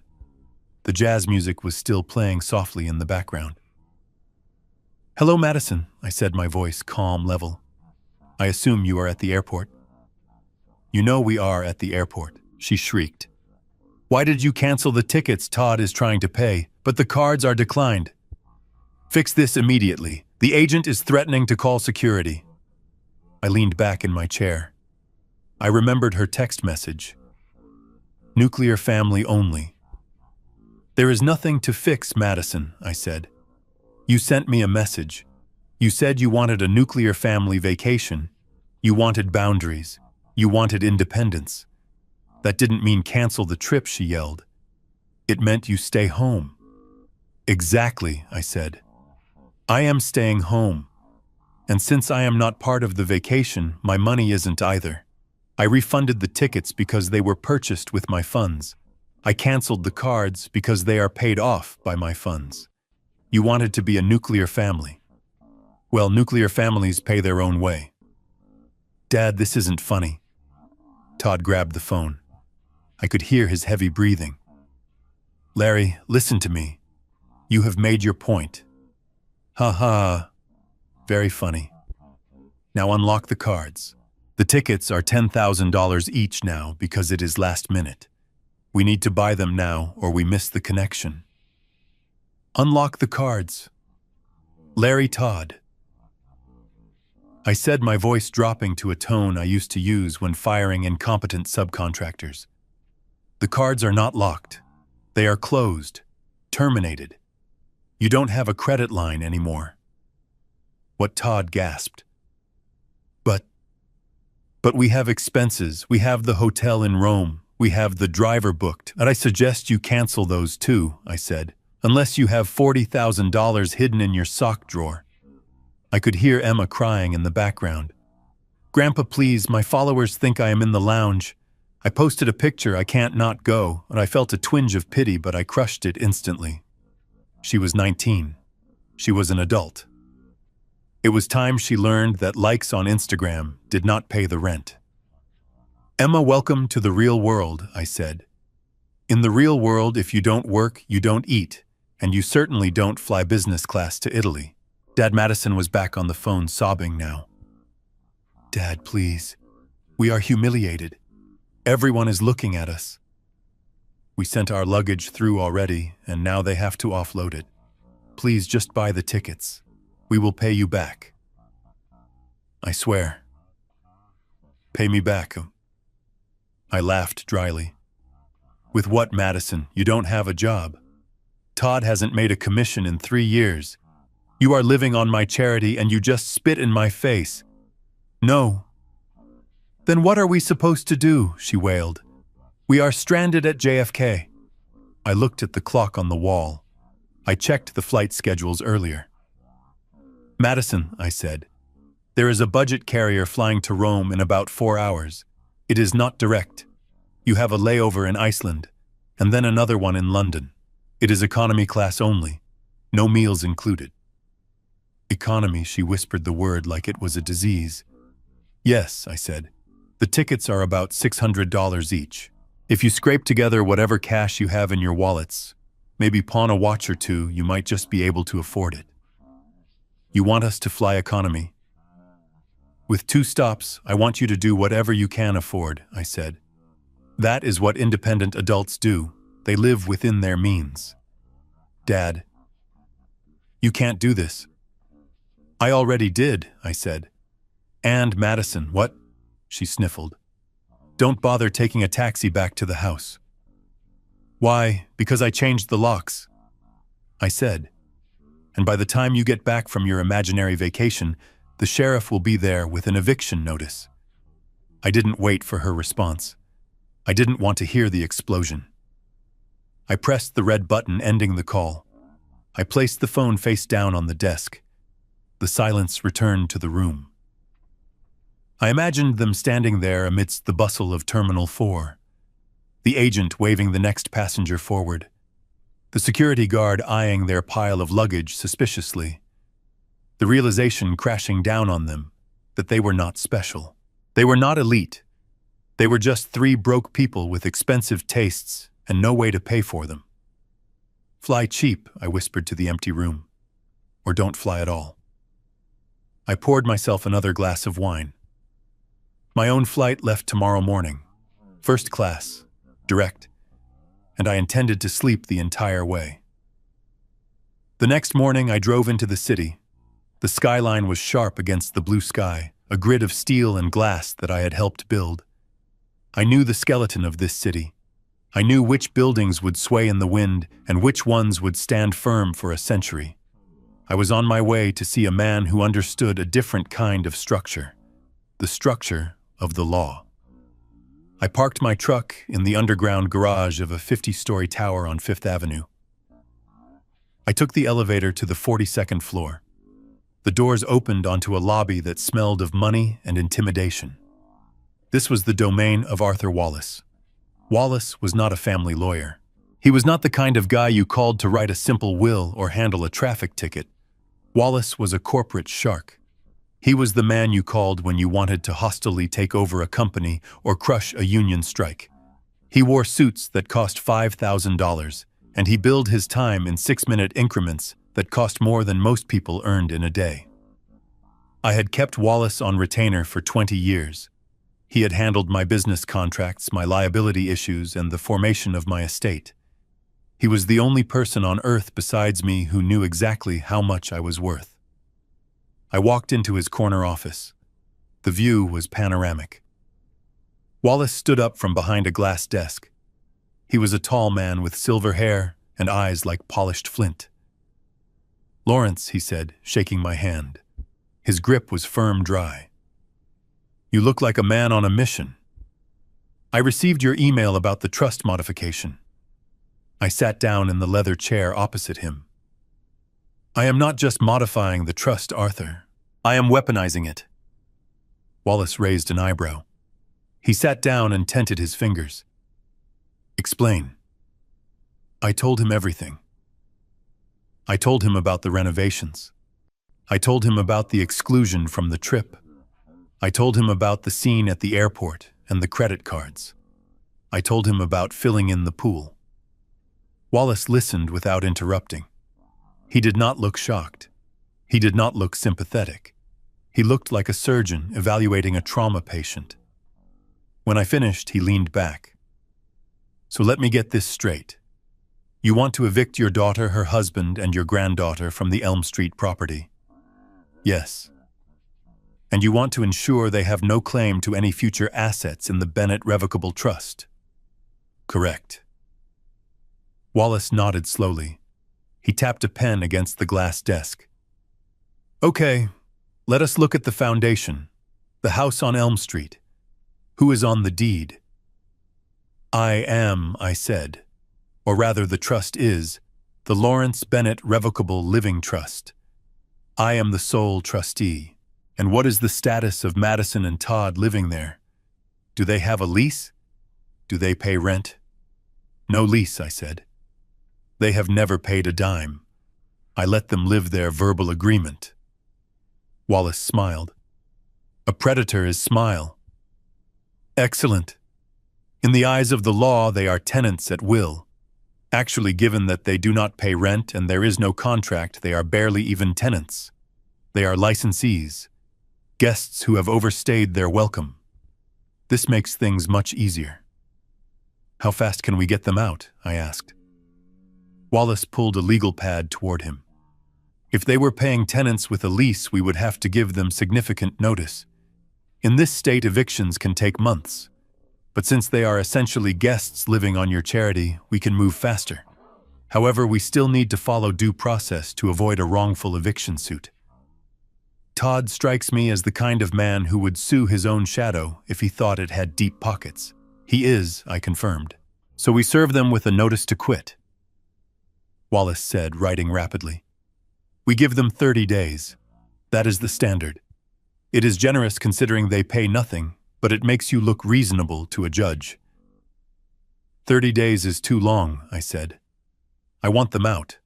The jazz music was still playing softly in the background. "Hello, Madison," I said, my voice calm, level. "I assume you are at the airport." "You know we are at the airport," she shrieked. "Why did you cancel the tickets Todd is trying to pay, but the cards are declined? Fix this immediately. The agent is threatening to call security." I leaned back in my chair. I remembered her text message. "Nuclear family only." "There is nothing to fix, Madison," I said. "You sent me a message. You said you wanted a nuclear family vacation. You wanted boundaries. You wanted independence. That didn't mean cancel the trip," she yelled. "It meant you stay home." "Exactly," I said. "I am staying home. And since I am not part of the vacation, my money isn't either. I refunded the tickets because they were purchased with my funds. I canceled the cards because they are paid off by my funds. You wanted to be a nuclear family. Well, nuclear families pay their own way." "Dad, this isn't funny." Todd grabbed the phone. I could hear his heavy breathing. "Larry, listen to me. You have made your point." "Ha ha. Very funny. Now unlock the cards. The tickets are $10,000 each now because it is last minute. We need to buy them now or we miss the connection. Unlock the cards. Larry Todd. I said, my voice dropping to a tone I used to use when firing incompetent subcontractors. The cards are not locked. They are closed, terminated. You don't have a credit line anymore. What Todd gasped. But we have expenses. We have the hotel in Rome. We have the driver booked. And I suggest you cancel those too, I said, unless you have $40,000 hidden in your sock drawer. I could hear Emma crying in the background. Grandpa, please, my followers think I am in the lounge. I posted a picture, I can't not go, and I felt a twinge of pity, but I crushed it instantly. She was 19. She was an adult. It was time she learned that likes on Instagram did not pay the rent. Emma, welcome to the real world, I said. In the real world, if you don't work, you don't eat, and you certainly don't fly business class to Italy. Dad Madison was back on the phone, sobbing now. Dad, please. We are humiliated. Everyone is looking at us. We sent our luggage through already, and now they have to offload it. Please just buy the tickets. We will pay you back. I swear. Pay me back. I laughed dryly. With what, Madison? You don't have a job. Todd hasn't made a commission in 3 years. You are living on my charity and you just spit in my face. No. Then what are we supposed to do? She wailed. We are stranded at JFK. I looked at the clock on the wall. I checked the flight schedules earlier. Madison, I said, there is a budget carrier flying to Rome in about 4 hours. It is not direct. You have a layover in Iceland, and then another one in London. It is economy class only, no meals included. Economy, she whispered the word like it was a disease. Yes, I said. The tickets are about $600 each. If you scrape together whatever cash you have in your wallets, maybe pawn a watch or two, you might just be able to afford it. You want us to fly economy? With 2 stops, I want you to do whatever you can afford, I said. That is what independent adults do. They live within their means. Dad, you can't do this. I already did, I said. And Madison, what? She sniffled. Don't bother taking a taxi back to the house. Why? Because I changed the locks, I said. And by the time you get back from your imaginary vacation, the sheriff will be there with an eviction notice. I didn't wait for her response. I didn't want to hear the explosion. I pressed the red button ending the call. I placed the phone face down on the desk. The silence returned to the room. I imagined them standing there amidst the bustle of Terminal 4, the agent waving the next passenger forward, the security guard eyeing their pile of luggage suspiciously, the realization crashing down on them that they were not special. They were not elite. They were just 3 broke people with expensive tastes and no way to pay for them. Fly cheap, I whispered to the empty room, or don't fly at all. I poured myself another glass of wine. My own flight left tomorrow morning, first class, direct, and I intended to sleep the entire way. The next morning I drove into the city. The skyline was sharp against the blue sky, a grid of steel and glass that I had helped build. I knew the skeleton of this city. I knew which buildings would sway in the wind and which ones would stand firm for a century. I was on my way to see a man who understood a different kind of structure, the structure of the law. I parked my truck in the underground garage of a 50-story tower on 5th Avenue. I took the elevator to the 42nd floor. The doors opened onto a lobby that smelled of money and intimidation. This was the domain of Arthur Wallace. Wallace was not a family lawyer. He was not the kind of guy you called to write a simple will or handle a traffic ticket. Wallace was a corporate shark. He was the man you called when you wanted to hostilely take over a company or crush a union strike. He wore suits that cost $5,000, and he billed his time in 6-minute increments that cost more than most people earned in a day. I had kept Wallace on retainer for 20 years. He had handled my business contracts, my liability issues, and the formation of my estate. He was the only person on earth besides me who knew exactly how much I was worth. I walked into his corner office. The view was panoramic. Wallace stood up from behind a glass desk. He was a tall man with silver hair and eyes like polished flint. "Lawrence," he said, shaking my hand. His grip was firm, dry. "You look like a man on a mission. I received your email about the trust modification." I sat down in the leather chair opposite him. "I am not just modifying the trust, Arthur. I am weaponizing it." Wallace raised an eyebrow. He sat down and tented his fingers. "Explain." I told him everything. I told him about the renovations. I told him about the exclusion from the trip. I told him about the scene at the airport and the credit cards. I told him about filling in the pool. Wallace listened without interrupting. He did not look shocked. He did not look sympathetic. He looked like a surgeon evaluating a trauma patient. When I finished, he leaned back. "So let me get this straight. You want to evict your daughter, her husband, and your granddaughter from the Elm Street property?" "Yes." "And you want to ensure they have no claim to any future assets in the Bennett Revocable Trust?" "Correct." Wallace nodded slowly. He tapped a pen against the glass desk. "Okay, let us look at the foundation, the house on Elm Street. Who is on the deed?" "I am," I said. "Or rather, the trust is the Lawrence Bennett Revocable Living Trust. I am the sole trustee. And what is the status of Madison and Todd living there? Do they have a lease? Do they pay rent?" "No lease," I said. "They have never paid a dime. I let them live their verbal agreement." Wallace smiled. "A predator is smile." "Excellent. In the eyes of the law, they are tenants at will. Actually, given that they do not pay rent and there is no contract, they are barely even tenants. They are licensees, guests who have overstayed their welcome. This makes things much easier." "How fast can we get them out?" I asked. Wallace pulled a legal pad toward him. "If they were paying tenants with a lease, we would have to give them significant notice. In this state, evictions can take months. But since they are essentially guests living on your charity, we can move faster. However, we still need to follow due process to avoid a wrongful eviction suit." "Todd strikes me as the kind of man who would sue his own shadow if he thought it had deep pockets." "He is," I confirmed. "So we serve them with a notice to quit," Wallace said, writing rapidly. "We give them 30 days. That is the standard. It is generous considering they pay nothing, but it makes you look reasonable to a judge." 30 days is too long," I said. "I want them out."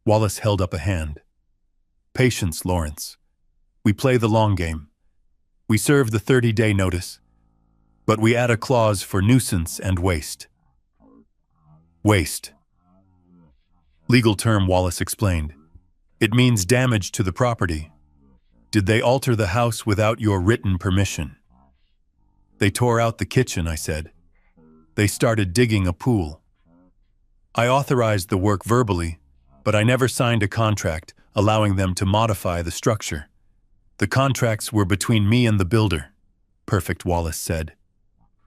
Wallace held up a hand. "Patience, Lawrence. We play the long game. We serve the 30-day notice, but we add a clause for nuisance and waste." "Waste." Legal term, Wallace explained. "It means damage to the property. Did they alter the house without your written permission?" "They tore out the kitchen," I said. "They started digging a pool. I authorized the work verbally, but I never signed a contract allowing them to modify the structure. The contracts were between me and the builder." "Perfect," Wallace said.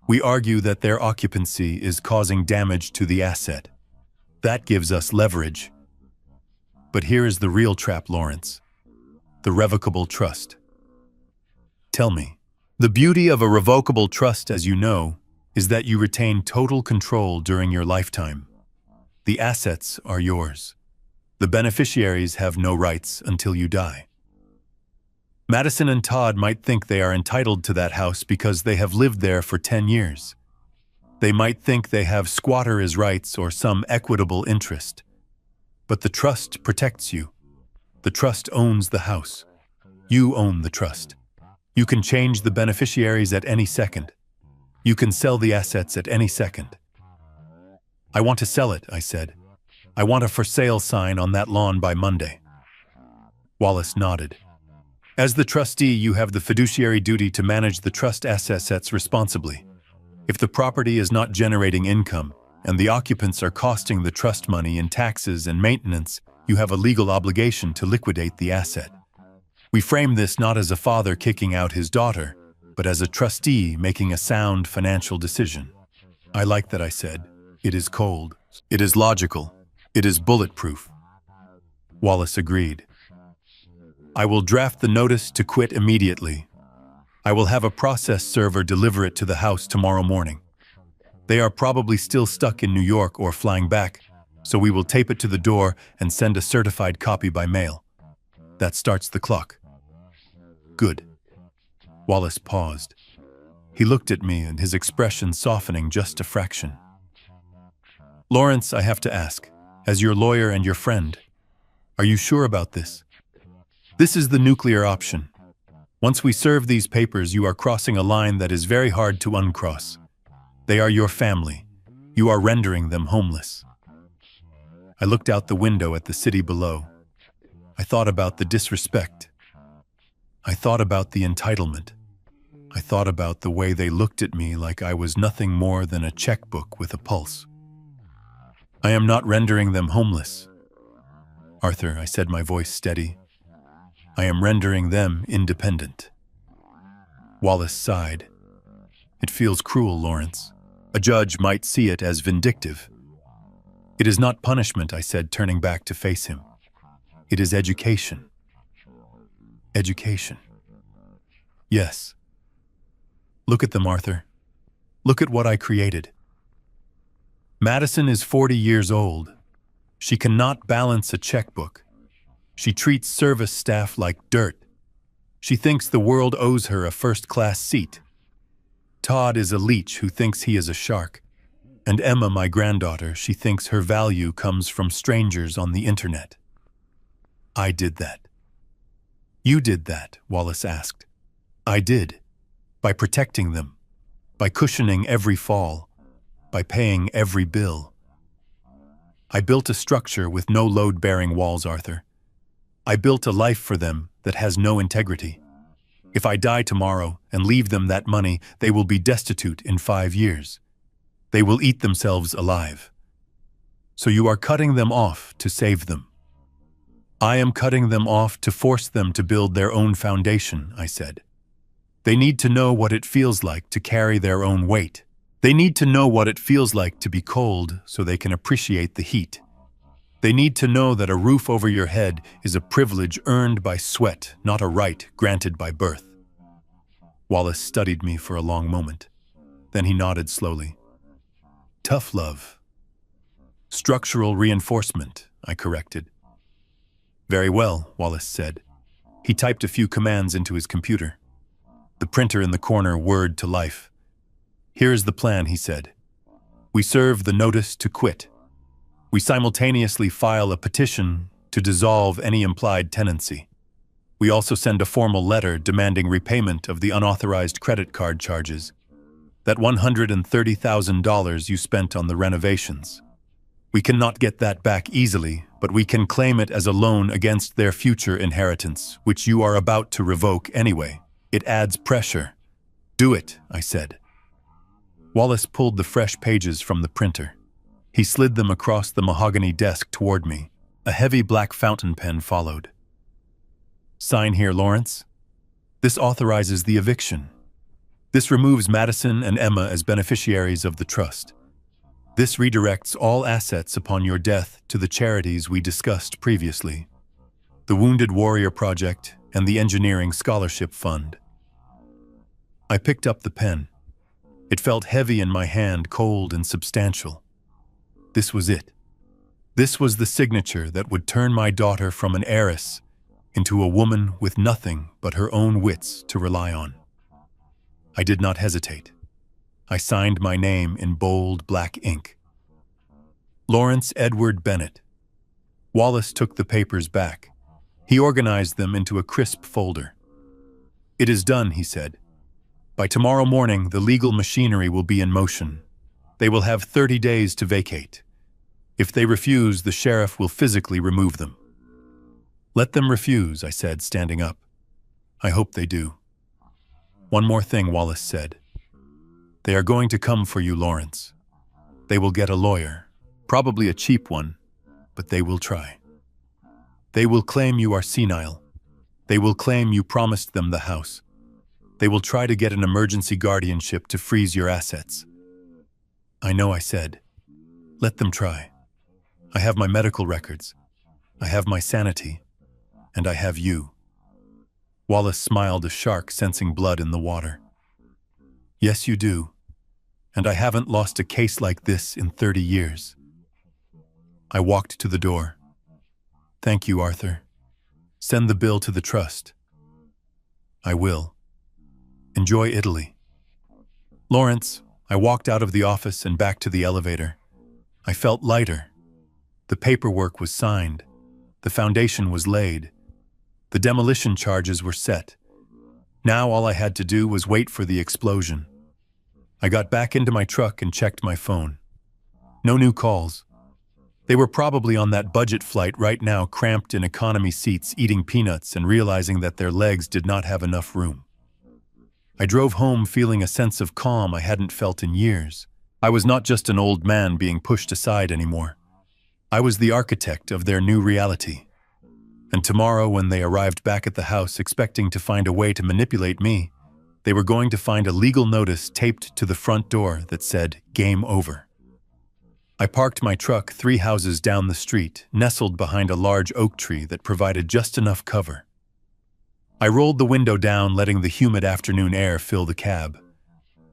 "We argue that their occupancy is causing damage to the asset. That gives us leverage. But here is the real trap, Lawrence. The revocable trust. Tell me, the beauty of a revocable trust, as you know, is that you retain total control during your lifetime. The assets are yours. The beneficiaries have no rights until you die. Madison and Todd might think they are entitled to that house because they have lived there for 10 years. They might think they have squatter's rights or some equitable interest. But the trust protects you. The trust owns the house. You own the trust. You can change the beneficiaries at any second. You can sell the assets at any second." "I want to sell it," I said. "I want a for sale sign on that lawn by Monday." Wallace nodded. As the trustee, you have the fiduciary duty to manage the trust assets responsibly. If the property is not generating income, and the occupants are costing the trust money in taxes and maintenance, you have a legal obligation to liquidate the asset. We frame this not as a father kicking out his daughter, but as a trustee making a sound financial decision. I like that, I said. It is cold. It is logical. It is bulletproof. Wallace agreed. I will draft the notice to quit immediately. I will have a process server deliver it to the house tomorrow morning. They are probably still stuck in New York or flying back, so we will tape it to the door and send a certified copy by mail. That starts the clock. Good. Wallace paused. He looked at me and his expression softening just a fraction. Lawrence, I have to ask, as your lawyer and your friend, are you sure about this? This is the nuclear option. Once we serve these papers, you are crossing a line that is very hard to uncross. They are your family. You are rendering them homeless. I looked out the window at the city below. I thought about the disrespect. I thought about the entitlement. I thought about the way they looked at me like I was nothing more than a checkbook with a pulse. I am not rendering them homeless. Arthur, I said, my voice steady. I am rendering them independent. Wallace sighed. It feels cruel, Lawrence. A judge might see it as vindictive. It is not punishment, I said, turning back to face him. It is education. Education. Yes. Look at them, Arthur. Look at what I created. Madison is 40 years old. She cannot balance a checkbook. She treats service staff like dirt. She thinks the world owes her a first-class seat. Todd is a leech who thinks he is a shark. And Emma, my granddaughter, she thinks her value comes from strangers on the internet. I did that. You did that, Wallace asked. I did. By protecting them. By cushioning every fall. By paying every bill. I built a structure with no load-bearing walls, Arthur. I built a life for them that has no integrity. If I die tomorrow and leave them that money, they will be destitute in 5 years. They will eat themselves alive. So you are cutting them off to save them. I am cutting them off to force them to build their own foundation, I said. They need to know what it feels like to carry their own weight. They need to know what it feels like to be cold so they can appreciate the heat. They need to know that a roof over your head is a privilege earned by sweat, not a right granted by birth. Wallace studied me for a long moment. Then he nodded slowly. Tough love. Structural reinforcement, I corrected. Very well, Wallace said. He typed a few commands into his computer. The printer in the corner whirred to life. Here is the plan, he said. We serve the notice to quit. We simultaneously file a petition to dissolve any implied tenancy. We also send a formal letter demanding repayment of the unauthorized credit card charges, that $130,000 you spent on the renovations. We cannot get that back easily, but we can claim it as a loan against their future inheritance, which you are about to revoke anyway. It adds pressure. Do it, I said. Wallace pulled the fresh pages from the printer. He slid them across the mahogany desk toward me. A heavy black fountain pen followed. Sign here, Lawrence. This authorizes the eviction. This removes Madison and Emma as beneficiaries of the trust. This redirects all assets upon your death to the charities we discussed previously, the Wounded Warrior Project and the Engineering Scholarship Fund. I picked up the pen. It felt heavy in my hand, cold and substantial. This was it. This was the signature that would turn my daughter from an heiress into a woman with nothing but her own wits to rely on. I did not hesitate. I signed my name in bold black ink. Lawrence Edward Bennett. Wallace took the papers back. He organized them into a crisp folder. It is done, he said. By tomorrow morning, the legal machinery will be in motion. They will have 30 days to vacate. If they refuse, the sheriff will physically remove them. Let them refuse, I said, standing up. I hope they do. One more thing, Wallace said. They are going to come for you, Lawrence. They will get a lawyer, probably a cheap one, but they will try. They will claim you are senile. They will claim you promised them the house. They will try to get an emergency guardianship to freeze your assets. I know, I said. Let them try. I have my medical records. I have my sanity. And I have you. Wallace smiled, a shark sensing blood in the water. Yes, you do. And I haven't lost a case like this in 30 years. I walked to the door. Thank you, Arthur. Send the bill to the trust. I will. Enjoy Italy. Lawrence, I walked out of the office and back to the elevator. I felt lighter. The paperwork was signed. The foundation was laid. The demolition charges were set. Now all I had to do was wait for the explosion. I got back into my truck and checked my phone. No new calls. They were probably on that budget flight right now, cramped in economy seats, eating peanuts and realizing that their legs did not have enough room. I drove home feeling a sense of calm I hadn't felt in years. I was not just an old man being pushed aside anymore. I was the architect of their new reality. And tomorrow, when they arrived back at the house expecting to find a way to manipulate me, they were going to find a legal notice taped to the front door that said, "Game over." I parked my truck 3 houses down the street, nestled behind a large oak tree that provided just enough cover. I rolled the window down, letting the humid afternoon air fill the cab.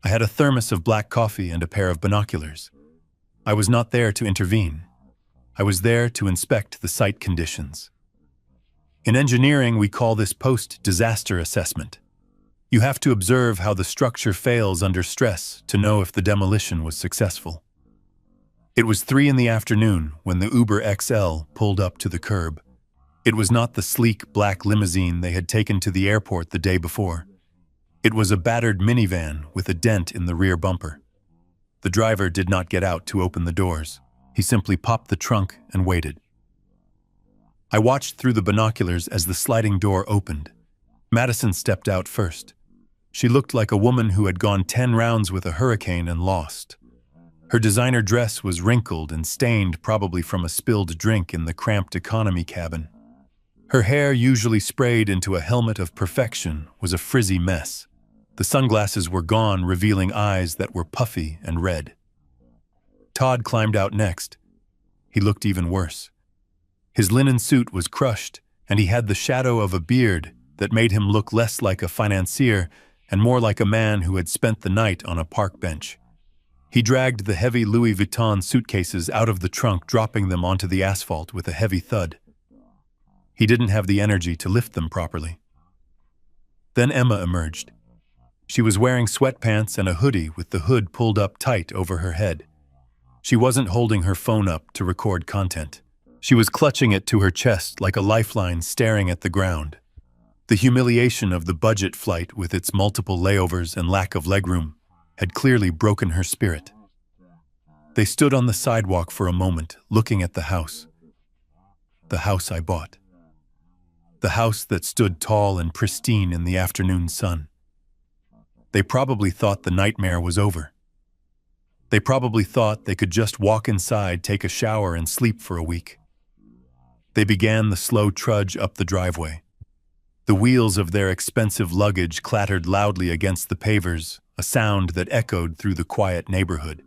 I had a thermos of black coffee and a pair of binoculars. I was not there to intervene. I was there to inspect the site conditions. In engineering, we call this post-disaster assessment. You have to observe how the structure fails under stress to know if the demolition was successful. It was 3 in the afternoon when the Uber XL pulled up to the curb. It was not the sleek black limousine they had taken to the airport the day before. It was a battered minivan with a dent in the rear bumper. The driver did not get out to open the doors. He simply popped the trunk and waited. I watched through the binoculars as the sliding door opened. Madison stepped out first. She looked like a woman who had gone 10 rounds with a hurricane and lost. Her designer dress was wrinkled and stained, probably from a spilled drink in the cramped economy cabin. Her hair, usually sprayed into a helmet of perfection, was a frizzy mess. The sunglasses were gone, revealing eyes that were puffy and red. Todd climbed out next. He looked even worse. His linen suit was crushed, and he had the shadow of a beard that made him look less like a financier and more like a man who had spent the night on a park bench. He dragged the heavy Louis Vuitton suitcases out of the trunk, dropping them onto the asphalt with a heavy thud. He didn't have the energy to lift them properly. Then Emma emerged. She was wearing sweatpants and a hoodie with the hood pulled up tight over her head. She wasn't holding her phone up to record content. She was clutching it to her chest like a lifeline, staring at the ground. The humiliation of the budget flight, with its multiple layovers and lack of legroom, had clearly broken her spirit. They stood on the sidewalk for a moment, looking at the house. The house I bought. The house that stood tall and pristine in the afternoon sun. They probably thought the nightmare was over. They probably thought they could just walk inside, take a shower, and sleep for a week. They began the slow trudge up the driveway. The wheels of their expensive luggage clattered loudly against the pavers, a sound that echoed through the quiet neighborhood.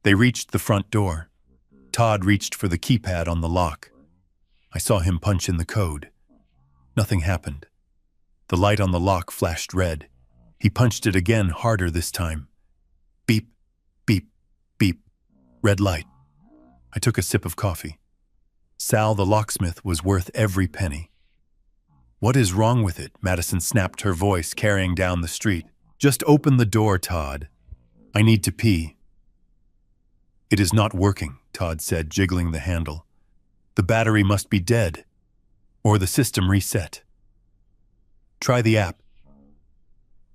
They reached the front door. Todd reached for the keypad on the lock. I saw him punch in the code. Nothing happened. The light on the lock flashed red. He punched it again, harder this time. Beep, beep, beep. Red light. I took a sip of coffee. Sal the locksmith was worth every penny. What is wrong with it? Madison snapped, her voice carrying down the street. Just open the door, Todd. I need to pee. It is not working, Todd said, jiggling the handle. The battery must be dead, or the system reset. Try the app.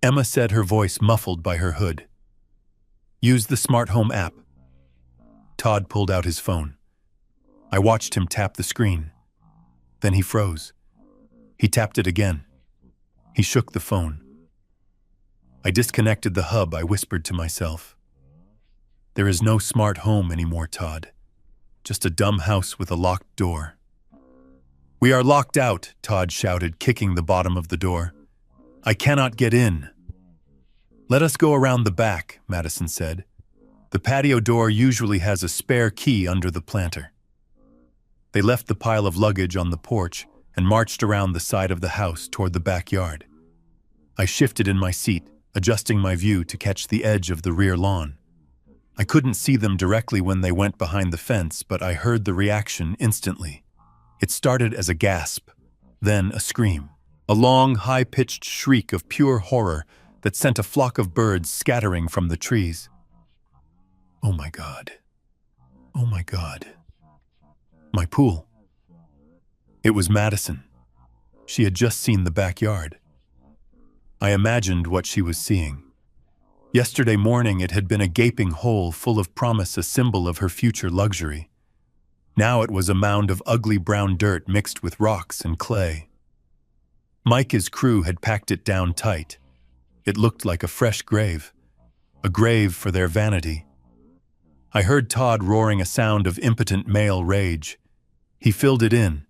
Emma said, her voice muffled by her hood. Use the smart home app. Todd pulled out his phone. I watched him tap the screen. Then he froze. He tapped it again. He shook the phone. I disconnected the hub, I whispered to myself. There is no smart home anymore, Todd. Just a dumb house with a locked door. We are locked out, Todd shouted, kicking the bottom of the door. I cannot get in. Let us go around the back, Madison said. The patio door usually has a spare key under the planter. They left the pile of luggage on the porch and marched around the side of the house toward the backyard. I shifted in my seat, adjusting my view to catch the edge of the rear lawn. I couldn't see them directly when they went behind the fence, but I heard the reaction instantly. It started as a gasp, then a scream, a long, high-pitched shriek of pure horror that sent a flock of birds scattering from the trees. Oh my God. Oh my God. My pool. It was Madison. She had just seen the backyard. I imagined what she was seeing. Yesterday morning it had been a gaping hole full of promise, a symbol of her future luxury. Now it was a mound of ugly brown dirt mixed with rocks and clay. Mike's crew had packed it down tight. It looked like a fresh grave, a grave for their vanity. I heard Todd roaring a sound of impotent male rage. He filled it in.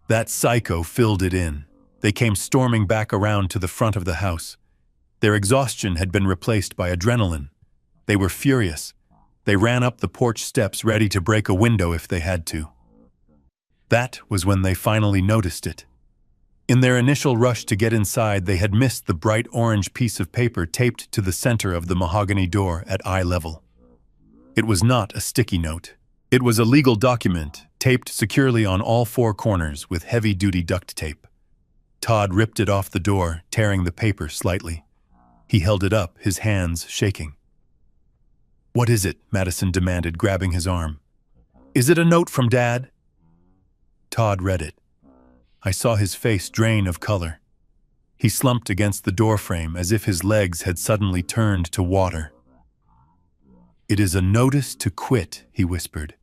That psycho filled it in. They came storming back around to the front of the house. Their exhaustion had been replaced by adrenaline. They were furious. They ran up the porch steps ready to break a window if they had to. That was when they finally noticed it. In their initial rush to get inside, they had missed the bright orange piece of paper taped to the center of the mahogany door at eye level. It was not a sticky note. It was a legal document, taped securely on all four corners with heavy-duty duct tape. Todd ripped it off the door, tearing the paper slightly. He held it up, his hands shaking. "What is it?" Madison demanded, grabbing his arm. "Is it a note from Dad?" Todd read it. I saw his face drain of color. He slumped against the doorframe as if his legs had suddenly turned to water. "It is a notice to quit," he whispered,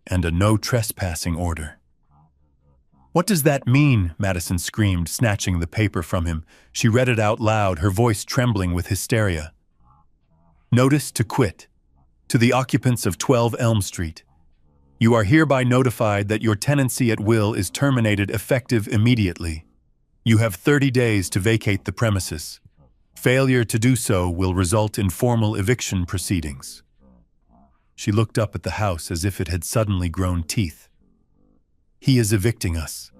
"and a no trespassing order." "What does that mean?" Madison screamed, snatching the paper from him. She read it out loud, her voice trembling with hysteria. "Notice to quit. To the occupants of 12 Elm Street. You are hereby notified that your tenancy at will is terminated effective immediately. You have 30 days to vacate the premises. Failure to do so will result in formal eviction proceedings." She looked up at the house as if it had suddenly grown teeth. "He is evicting us.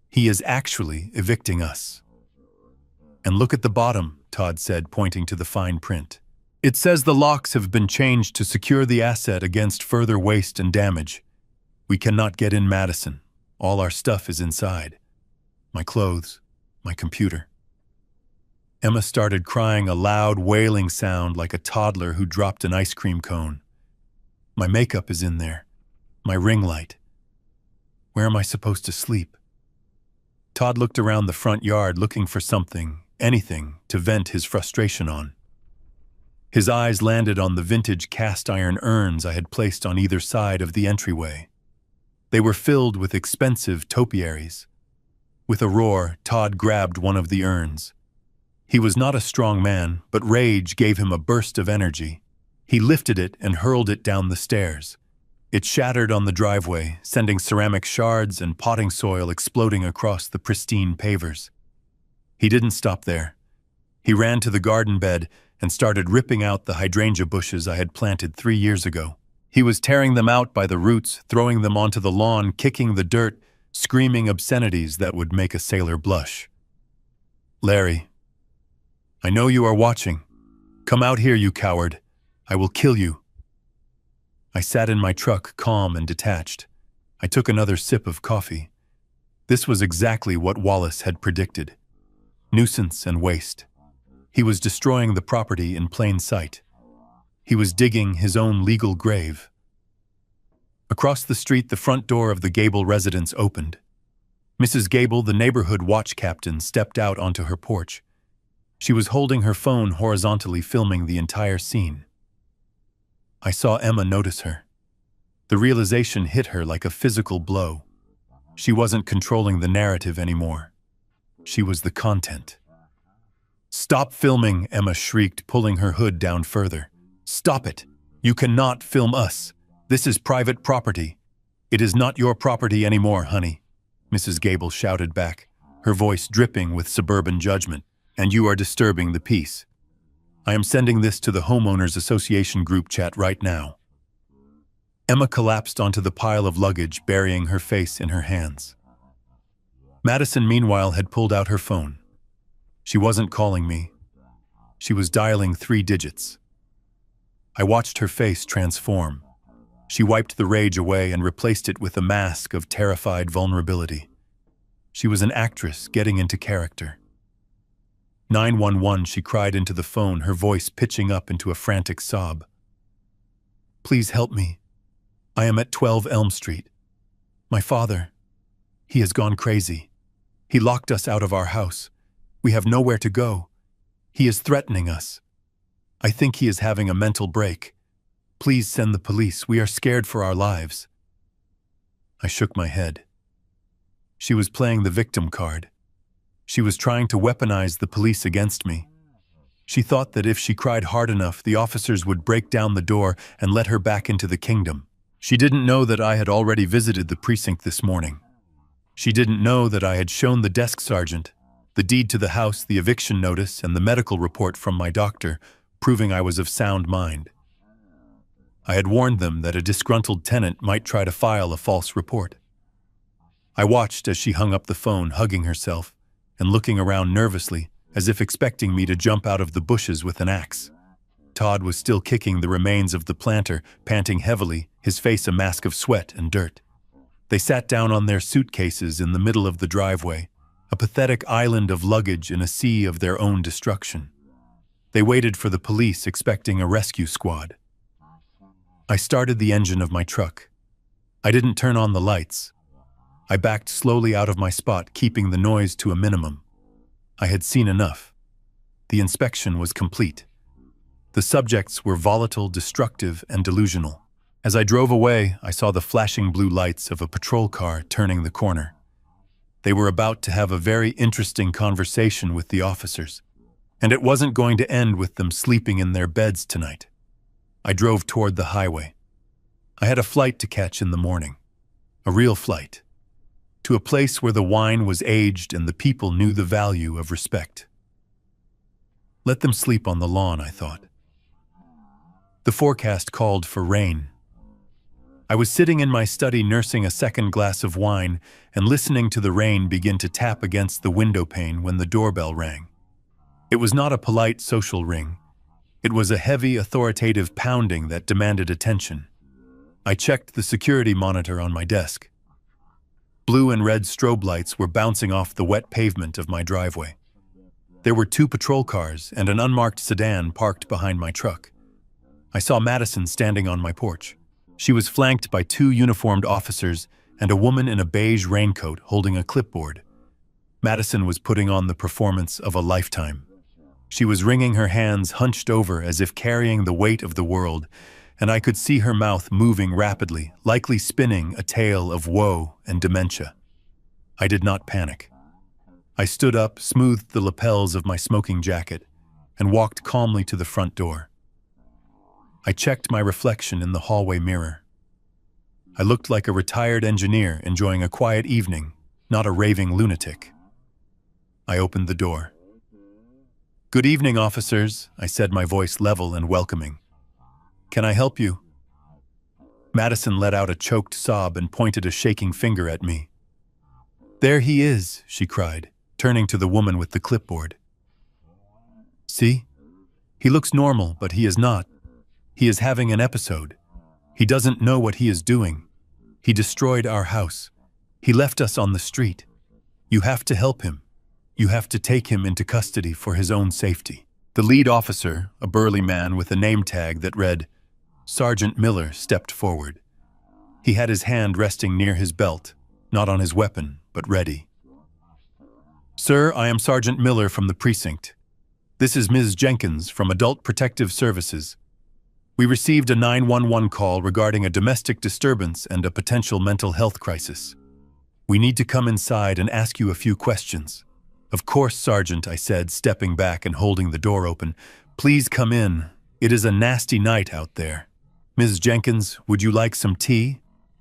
He is actually evicting us." "And look at the bottom," Todd said, pointing to the fine print. "It says the locks have been changed to secure the asset against further waste and damage. We cannot get in Madison. All our stuff is inside. My clothes, my computer." Emma started crying, a loud, wailing sound like a toddler who dropped an ice cream cone. "My makeup is in there. My ring light. Where am I supposed to sleep?" Todd looked around the front yard looking for something, anything, to vent his frustration on. His eyes landed on the vintage cast-iron urns I had placed on either side of the entryway. They were filled with expensive topiaries. With a roar, Todd grabbed one of the urns. He was not a strong man, but rage gave him a burst of energy. He lifted it and hurled it down the stairs. It shattered on the driveway, sending ceramic shards and potting soil exploding across the pristine pavers. He didn't stop there. He ran to the garden bed and started ripping out the hydrangea bushes I had planted 3 years ago. He was tearing them out by the roots, throwing them onto the lawn, kicking the dirt, screaming obscenities that would make a sailor blush. "Larry, I know you are watching. Come out here, you coward. I will kill you." I sat in my truck, calm and detached. I took another sip of coffee. This was exactly what Wallace had predicted. Nuisance and waste. He was destroying the property in plain sight. He was digging his own legal grave. Across the street, the front door of the Gable residence opened. Mrs. Gable, the neighborhood watch captain, stepped out onto her porch. She was holding her phone horizontally, filming the entire scene. I saw Emma notice her. The realization hit her like a physical blow. She wasn't controlling the narrative anymore. She was the content. "Stop filming," Emma shrieked, pulling her hood down further. "Stop it! You cannot film us. This is private property." "It is not your property anymore, honey," Mrs. Gable shouted back, her voice dripping with suburban judgment. "And you are disturbing the peace. I am sending this to the Homeowners Association group chat right now." Emma collapsed onto the pile of luggage, burying her face in her hands. Madison, meanwhile, had pulled out her phone. She wasn't calling me. She was dialing 3 digits. I watched her face transform. She wiped the rage away and replaced it with a mask of terrified vulnerability. She was an actress getting into character. 911, she cried into the phone, her voice pitching up into a frantic sob. "Please help me. I am at 12 Elm Street. My father, he has gone crazy. He locked us out of our house. We have nowhere to go. He is threatening us. I think he is having a mental break. Please send the police. We are scared for our lives." I shook my head. She was playing the victim card. She was trying to weaponize the police against me. She thought that if she cried hard enough, the officers would break down the door and let her back into the kingdom. She didn't know that I had already visited the precinct this morning. She didn't know that I had shown the desk sergeant the deed to the house, the eviction notice, and the medical report from my doctor, proving I was of sound mind. I had warned them that a disgruntled tenant might try to file a false report. I watched as she hung up the phone, hugging herself, and looking around nervously, as if expecting me to jump out of the bushes with an axe. Todd was still kicking the remains of the planter, panting heavily, his face a mask of sweat and dirt. They sat down on their suitcases in the middle of the driveway, a pathetic island of luggage in a sea of their own destruction. They waited for the police, expecting a rescue squad. I started the engine of my truck. I didn't turn on the lights. I backed slowly out of my spot, keeping the noise to a minimum. I had seen enough. The inspection was complete. The subjects were volatile, destructive, and delusional. As I drove away, I saw the flashing blue lights of a patrol car turning the corner. They were about to have a very interesting conversation with the officers, and it wasn't going to end with them sleeping in their beds tonight. I drove toward the highway. I had a flight to catch in the morning, a real flight, to a place where the wine was aged and the people knew the value of respect. Let them sleep on the lawn, I thought. The forecast called for rain. I was sitting in my study nursing a second glass of wine and listening to the rain begin to tap against the window pane when the doorbell rang. It was not a polite social ring. It was a heavy, authoritative pounding that demanded attention. I checked the security monitor on my desk. Blue and red strobe lights were bouncing off the wet pavement of my driveway. There were 2 patrol cars and an unmarked sedan parked behind my truck. I saw Madison standing on my porch. She was flanked by 2 uniformed officers and a woman in a beige raincoat holding a clipboard. Madison was putting on the performance of a lifetime. She was wringing her hands hunched over as if carrying the weight of the world, and I could see her mouth moving rapidly, likely spinning a tale of woe and dementia. I did not panic. I stood up, smoothed the lapels of my smoking jacket, and walked calmly to the front door. I checked my reflection in the hallway mirror. I looked like a retired engineer enjoying a quiet evening, not a raving lunatic. I opened the door. "Good evening, officers," I said, my voice level and welcoming. "Can I help you?" Madison let out a choked sob and pointed a shaking finger at me. "There he is," she cried, turning to the woman with the clipboard. "See? He looks normal, but he is not. He is having an episode. He doesn't know what he is doing. He destroyed our house. He left us on the street. You have to help him. You have to take him into custody for his own safety." The lead officer, a burly man with a name tag that read Sergeant Miller, stepped forward. He had his hand resting near his belt, not on his weapon, but ready. "Sir, I am Sergeant Miller from the precinct. This is Ms. Jenkins from Adult Protective Services. We received a 911 call regarding a domestic disturbance and a potential mental health crisis. We need to come inside and ask you a few questions. "Of course, Sergeant," I said, stepping back and holding the door open. "Please come in. It is a nasty night out there. Ms. Jenkins, would you like some tea?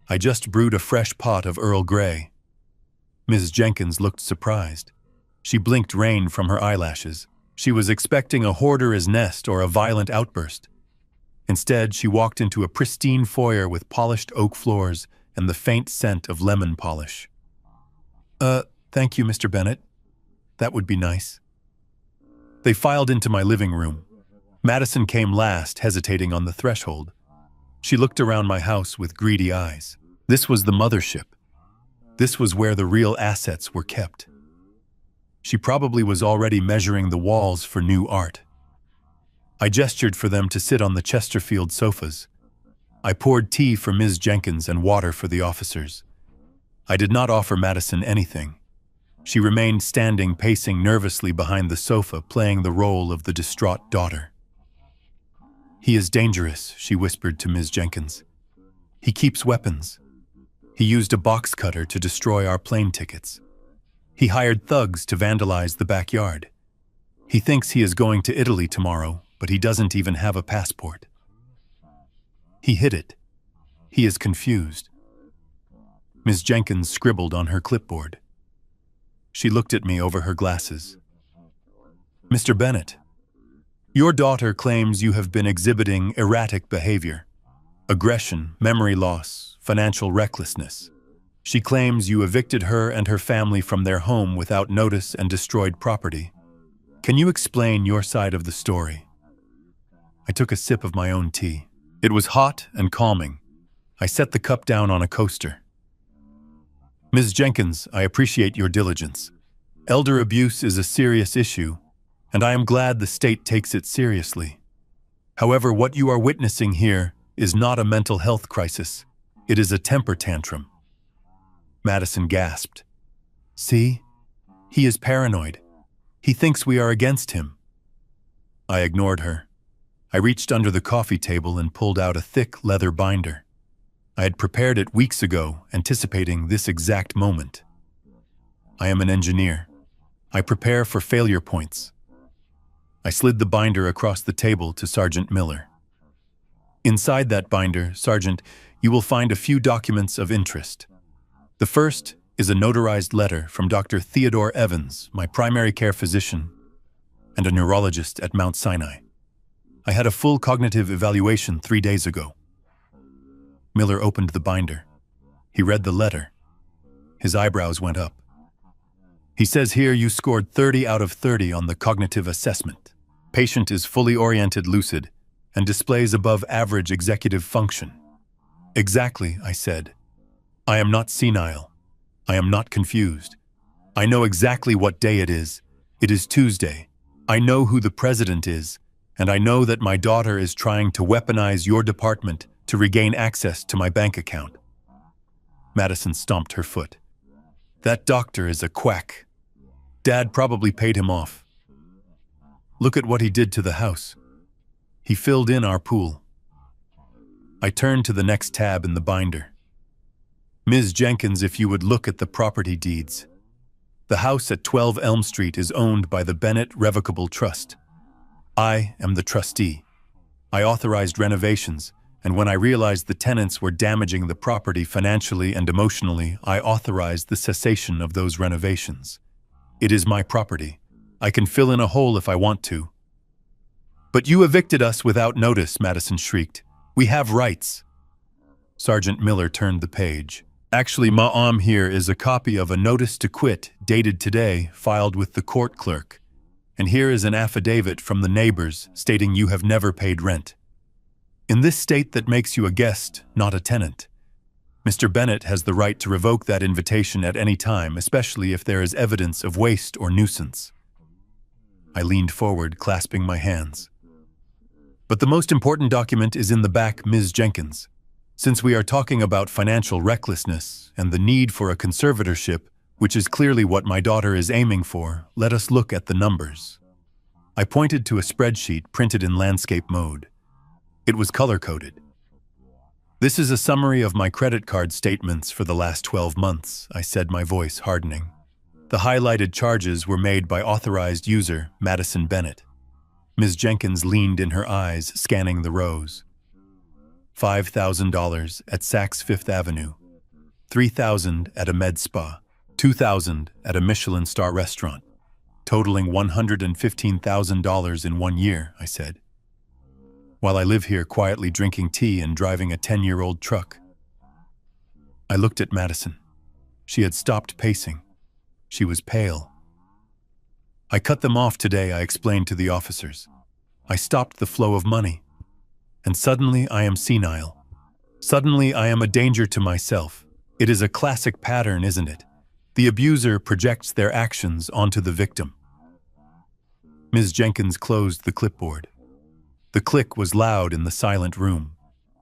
I just brewed a fresh pot of Earl Grey." Ms. Jenkins looked surprised. She blinked rain from her eyelashes. She was expecting a hoarder's nest or a violent outburst. Instead, she walked into a pristine foyer with polished oak floors and the faint scent of lemon polish. Thank you, Mr. Bennett. That would be nice." They filed into my living room. Madison came last, hesitating on the threshold. She looked around my house with greedy eyes. This was the mothership. This was where the real assets were kept. She probably was already measuring the walls for new art. I gestured for them to sit on the Chesterfield sofas. I poured tea for Ms. Jenkins and water for the officers. I did not offer Madison anything. She remained standing, pacing nervously behind the sofa, playing the role of the distraught daughter. "He is dangerous," she whispered to Ms. Jenkins. "He keeps weapons. He used a box cutter to destroy our plane tickets. He hired thugs to vandalize the backyard. He thinks he is going to Italy tomorrow, but he doesn't even have a passport. He hid it. He is confused." Ms. Jenkins scribbled on her clipboard. She looked at me over her glasses. "Mr. Bennett, your daughter claims you have been exhibiting erratic behavior, aggression, memory loss, financial recklessness. She claims you evicted her and her family from their home without notice and destroyed property. Can you explain your side of the story?" I took a sip of my own tea. It was hot and calming. I set the cup down on a coaster. "Ms. Jenkins, I appreciate your diligence. Elder abuse is a serious issue, and I am glad the state takes it seriously. However, what you are witnessing here is not a mental health crisis. It is a temper tantrum." Madison gasped. "See? He is paranoid. He thinks we are against him." I ignored her. I reached under the coffee table and pulled out a thick leather binder. I had prepared it weeks ago, anticipating this exact moment. I am an engineer. I prepare for failure points. I slid the binder across the table to Sergeant Miller. "Inside that binder, Sergeant, you will find a few documents of interest. The first is a notarized letter from Dr. Theodore Evans, my primary care physician and a neurologist at Mount Sinai. I had a full cognitive evaluation 3 days ago." Miller opened the binder. He read the letter. His eyebrows went up. "He says here you scored 30 out of 30 on the cognitive assessment. Patient is fully oriented, lucid, and displays above average executive function." "Exactly," I said. "I am not senile. I am not confused. I know exactly what day it is. It is Tuesday. I know who the president is, and I know that my daughter is trying to weaponize your department to regain access to my bank account." Madison stomped her foot. "That doctor is a quack. Dad probably paid him off. Look at what he did to the house. He filled in our pool." I turned to the next tab in the binder. "Ms. Jenkins, if you would look at the property deeds. The house at 12 Elm Street is owned by the Bennett Revocable Trust. I am the trustee. I authorized renovations, and when I realized the tenants were damaging the property financially and emotionally, I authorized the cessation of those renovations. It is my property. I can fill in a hole if I want to." "But you evicted us without notice," Madison shrieked. "We have rights." Sergeant Miller turned the page. "Actually, ma'am, here is a copy of a notice to quit, dated today, filed with the court clerk. And here is an affidavit from the neighbors stating you have never paid rent. In this state that makes you a guest, not a tenant. Mr. Bennett has the right to revoke that invitation at any time, especially if there is evidence of waste or nuisance." I leaned forward, clasping my hands. "But the most important document is in the back, Ms. Jenkins. Since we are talking about financial recklessness and the need for a conservatorship, which is clearly what my daughter is aiming for, let us look at the numbers." I pointed to a spreadsheet printed in landscape mode. It was color-coded. "This is a summary of my credit card statements for the last 12 months, I said, my voice hardening. The highlighted charges were made by authorized user Madison Bennett. Ms. Jenkins leaned in her eyes, scanning the rows. $5,000 at Saks Fifth Avenue, $3,000 at a med spa, $2,000 at a Michelin star restaurant, totaling $115,000 in 1 year, I said. While I live here quietly drinking tea and driving a 10-year-old truck. I looked at Madison. She had stopped pacing. She was pale. I cut them off today, I explained to the officers. I stopped the flow of money. And suddenly I am senile. Suddenly I am a danger to myself. It is a classic pattern, isn't it? The abuser projects their actions onto the victim. Ms. Jenkins closed the clipboard. The click was loud in the silent room.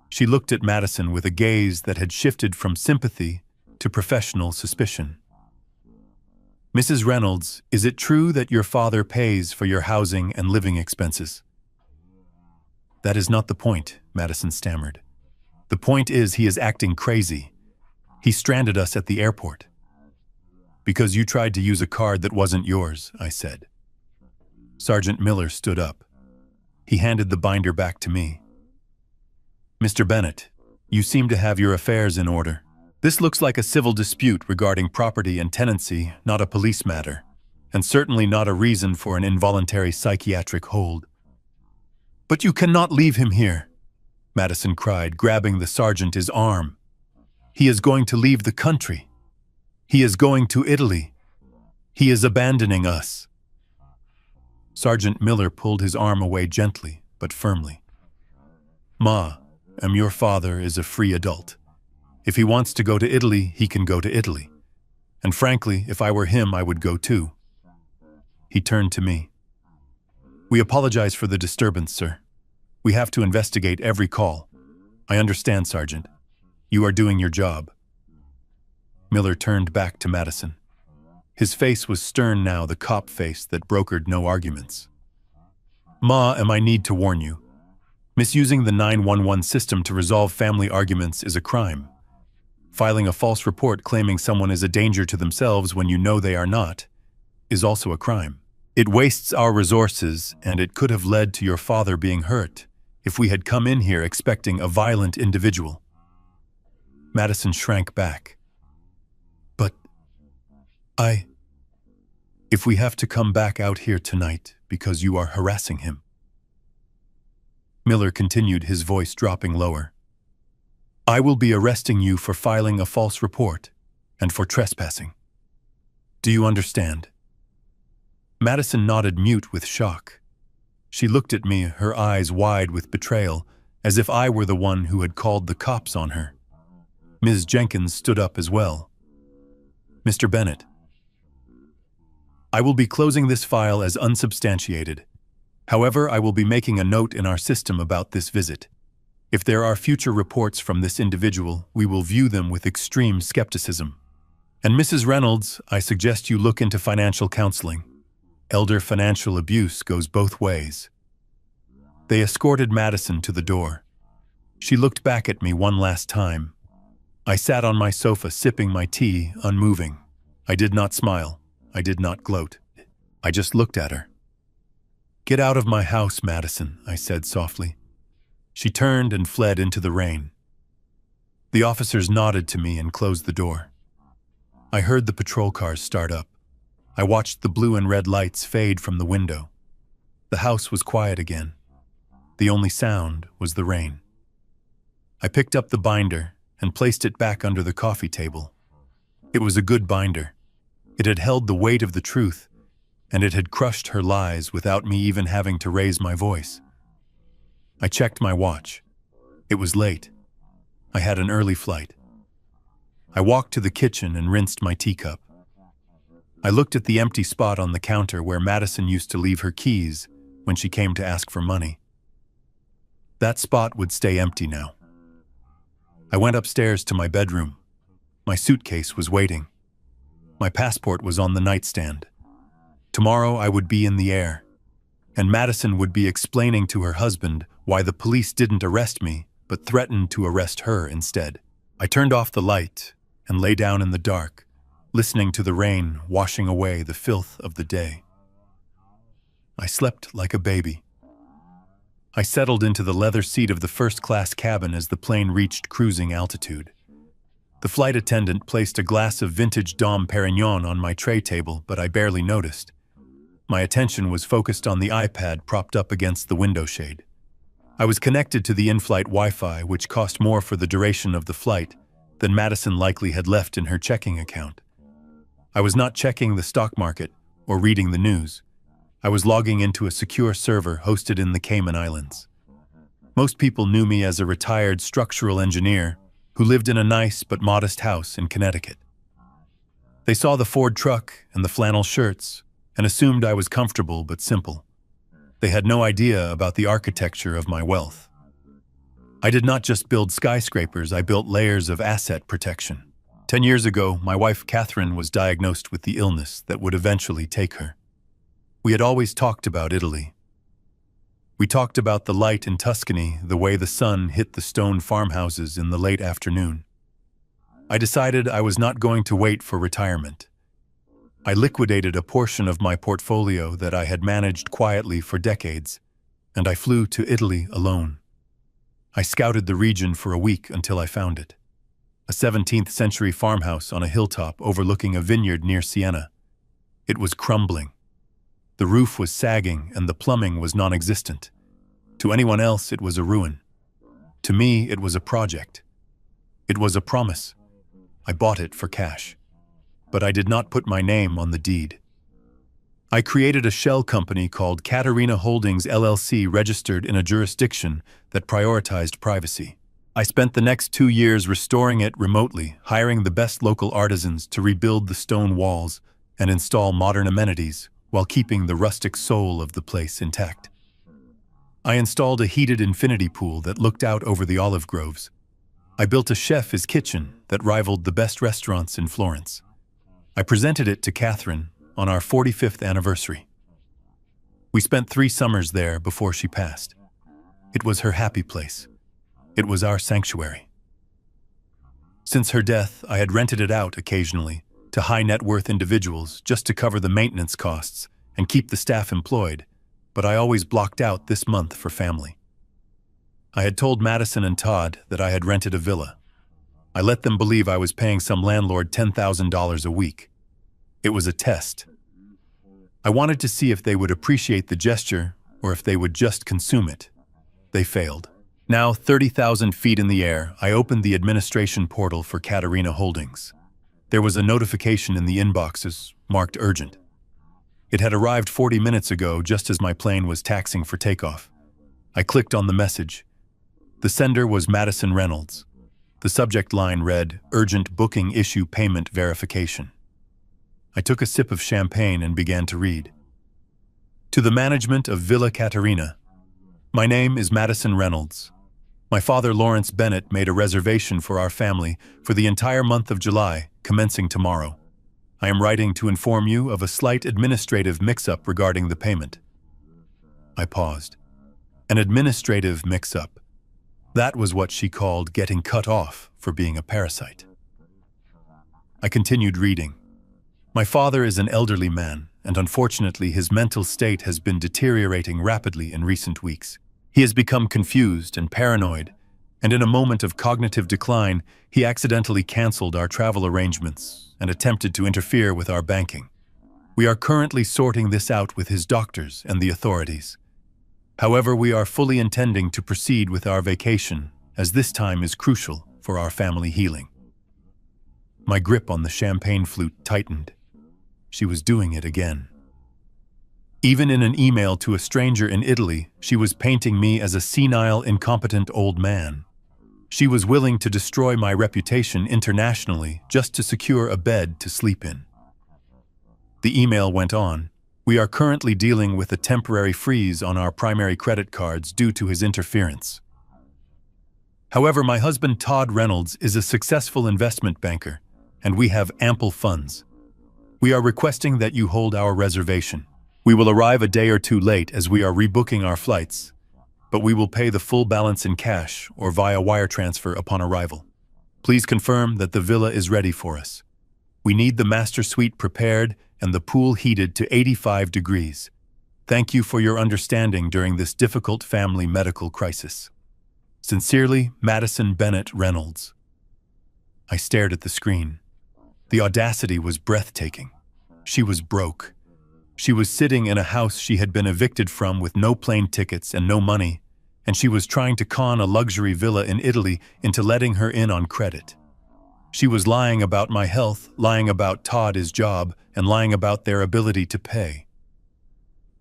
She looked at Madison with a gaze that had shifted from sympathy to professional suspicion. Mrs. Reynolds, is it true that your father pays for your housing and living expenses? That is not the point, Madison stammered. The point is he is acting crazy. He stranded us at the airport. Because you tried to use a card that wasn't yours, I said. Sergeant Miller stood up. He handed the binder back to me. Mr. Bennett, you seem to have your affairs in order. This looks like a civil dispute regarding property and tenancy, not a police matter, and certainly not a reason for an involuntary psychiatric hold. But you cannot leave him here, Madison cried, grabbing the sergeant's arm. He is going to leave the country. He is going to Italy. He is abandoning us. Sergeant Miller pulled his arm away gently, but firmly. Ma, your father is a free adult. If he wants to go to Italy, he can go to Italy. And frankly, if I were him, I would go too. He turned to me. We apologize for the disturbance, sir. We have to investigate every call. I understand, Sergeant. You are doing your job. Miller turned back to Madison. His face was stern now, the cop face that brokered no arguments. Ma, I need to warn you. Misusing the 911 system to resolve family arguments is a crime. Filing a false report claiming someone is a danger to themselves when you know they are not is also a crime. It wastes our resources, and it could have led to your father being hurt if we had come in here expecting a violent individual. Madison shrank back. But if we have to come back out here tonight because you are harassing him. Miller continued, his voice dropping lower. I will be arresting you for filing a false report and for trespassing. Do you understand? Madison nodded, mute with shock. She looked at me, her eyes wide with betrayal, as if I were the one who had called the cops on her. Ms. Jenkins stood up as well. Mr. Bennett, I will be closing this file as unsubstantiated. However, I will be making a note in our system about this visit. If there are future reports from this individual, we will view them with extreme skepticism. And Mrs. Reynolds, I suggest you look into financial counseling. Elder financial abuse goes both ways. They escorted Madison to the door. She looked back at me one last time. I sat on my sofa sipping my tea, unmoving. I did not smile. I did not gloat. I just looked at her. Get out of my house, Madison, I said softly. She turned and fled into the rain. The officers nodded to me and closed the door. I heard the patrol cars start up. I watched the blue and red lights fade from the window. The house was quiet again. The only sound was the rain. I picked up the binder and placed it back under the coffee table. It was a good binder. It had held the weight of the truth, and it had crushed her lies without me even having to raise my voice. I checked my watch. It was late. I had an early flight. I walked to the kitchen and rinsed my teacup. I looked at the empty spot on the counter where Madison used to leave her keys when she came to ask for money. That spot would stay empty now. I went upstairs to my bedroom. My suitcase was waiting. My passport was on the nightstand. Tomorrow I would be in the air, and Madison would be explaining to her husband why the police didn't arrest me, but threatened to arrest her instead. I turned off the light and lay down in the dark, listening to the rain washing away the filth of the day. I slept like a baby. I settled into the leather seat of the first-class cabin as the plane reached cruising altitude. The flight attendant placed a glass of vintage Dom Perignon on my tray table, but I barely noticed. My attention was focused on the iPad propped up against the window shade. I was connected to the in-flight Wi-Fi, which cost more for the duration of the flight than Madison likely had left in her checking account. I was not checking the stock market or reading the news. I was logging into a secure server hosted in the Cayman Islands. Most people knew me as a retired structural engineer who lived in a nice but modest house in Connecticut. They saw the Ford truck and the flannel shirts and assumed I was comfortable but simple. They had no idea about the architecture of my wealth. I did not just build skyscrapers, I built layers of asset protection. 10 years ago, my wife Catherine was diagnosed with the illness that would eventually take her. We had always talked about Italy. We talked about the light in Tuscany, the way the sun hit the stone farmhouses in the late afternoon. I decided I was not going to wait for retirement. I liquidated a portion of my portfolio that I had managed quietly for decades, and I flew to Italy alone. I scouted the region for a week until I found it. A 17th-century farmhouse on a hilltop overlooking a vineyard near Siena. It was crumbling. The roof was sagging and the plumbing was non-existent. To anyone else, it was a ruin. To me, it was a project. It was a promise. I bought it for cash. But I did not put my name on the deed. I created a shell company called Caterina Holdings LLC, registered in a jurisdiction that prioritized privacy. I spent the next 2 years restoring it remotely, hiring the best local artisans to rebuild the stone walls and install modern amenities, while keeping the rustic soul of the place intact. I installed a heated infinity pool that looked out over the olive groves. I built a chef's kitchen that rivaled the best restaurants in Florence. I presented it to Catherine on our 45th anniversary. We spent 3 summers there before she passed. It was her happy place. It was our sanctuary. Since her death, I had rented it out occasionally to high-net-worth individuals just to cover the maintenance costs and keep the staff employed, but I always blocked out this month for family. I had told Madison and Todd that I had rented a villa. I let them believe I was paying some landlord $10,000 a week. It was a test. I wanted to see if they would appreciate the gesture or if they would just consume it. They failed. Now, 30,000 feet in the air, I opened the administration portal for Caterina Holdings. There was a notification in the inboxes, marked urgent. It had arrived 40 minutes ago, just as my plane was taxiing for takeoff. I clicked on the message. The sender was Madison Reynolds. The subject line read, "Urgent booking issue payment verification." I took a sip of champagne and began to read. To the management of Villa Caterina. My name is Madison Reynolds. My father, Lawrence Bennett, made a reservation for our family for the entire month of July, commencing tomorrow. I am writing to inform you of a slight administrative mix-up regarding the payment. I paused. An administrative mix-up. That was what she called getting cut off for being a parasite. I continued reading. My father is an elderly man, and unfortunately his mental state has been deteriorating rapidly in recent weeks. He has become confused and paranoid, and in a moment of cognitive decline, he accidentally canceled our travel arrangements and attempted to interfere with our banking. We are currently sorting this out with his doctors and the authorities. However, we are fully intending to proceed with our vacation, as this time is crucial for our family healing. My grip on the champagne flute tightened. She was doing it again. Even in an email to a stranger in Italy, she was painting me as a senile, incompetent old man. She was willing to destroy my reputation internationally just to secure a bed to sleep in. The email went on. We are currently dealing with a temporary freeze on our primary credit cards due to his interference. However, my husband Todd Reynolds is a successful investment banker, and we have ample funds. We are requesting that you hold our reservation. We will arrive a day or two late as we are rebooking our flights, but we will pay the full balance in cash or via wire transfer upon arrival. Please confirm that the villa is ready for us. We need the master suite prepared and the pool heated to 85 degrees. Thank you for your understanding during this difficult family medical crisis. Sincerely, Madison Bennett Reynolds. I stared at the screen. The audacity was breathtaking. She was broke. She was sitting in a house she had been evicted from with no plane tickets and no money, and she was trying to con a luxury villa in Italy into letting her in on credit. She was lying about my health, lying about Todd, his job, and lying about their ability to pay.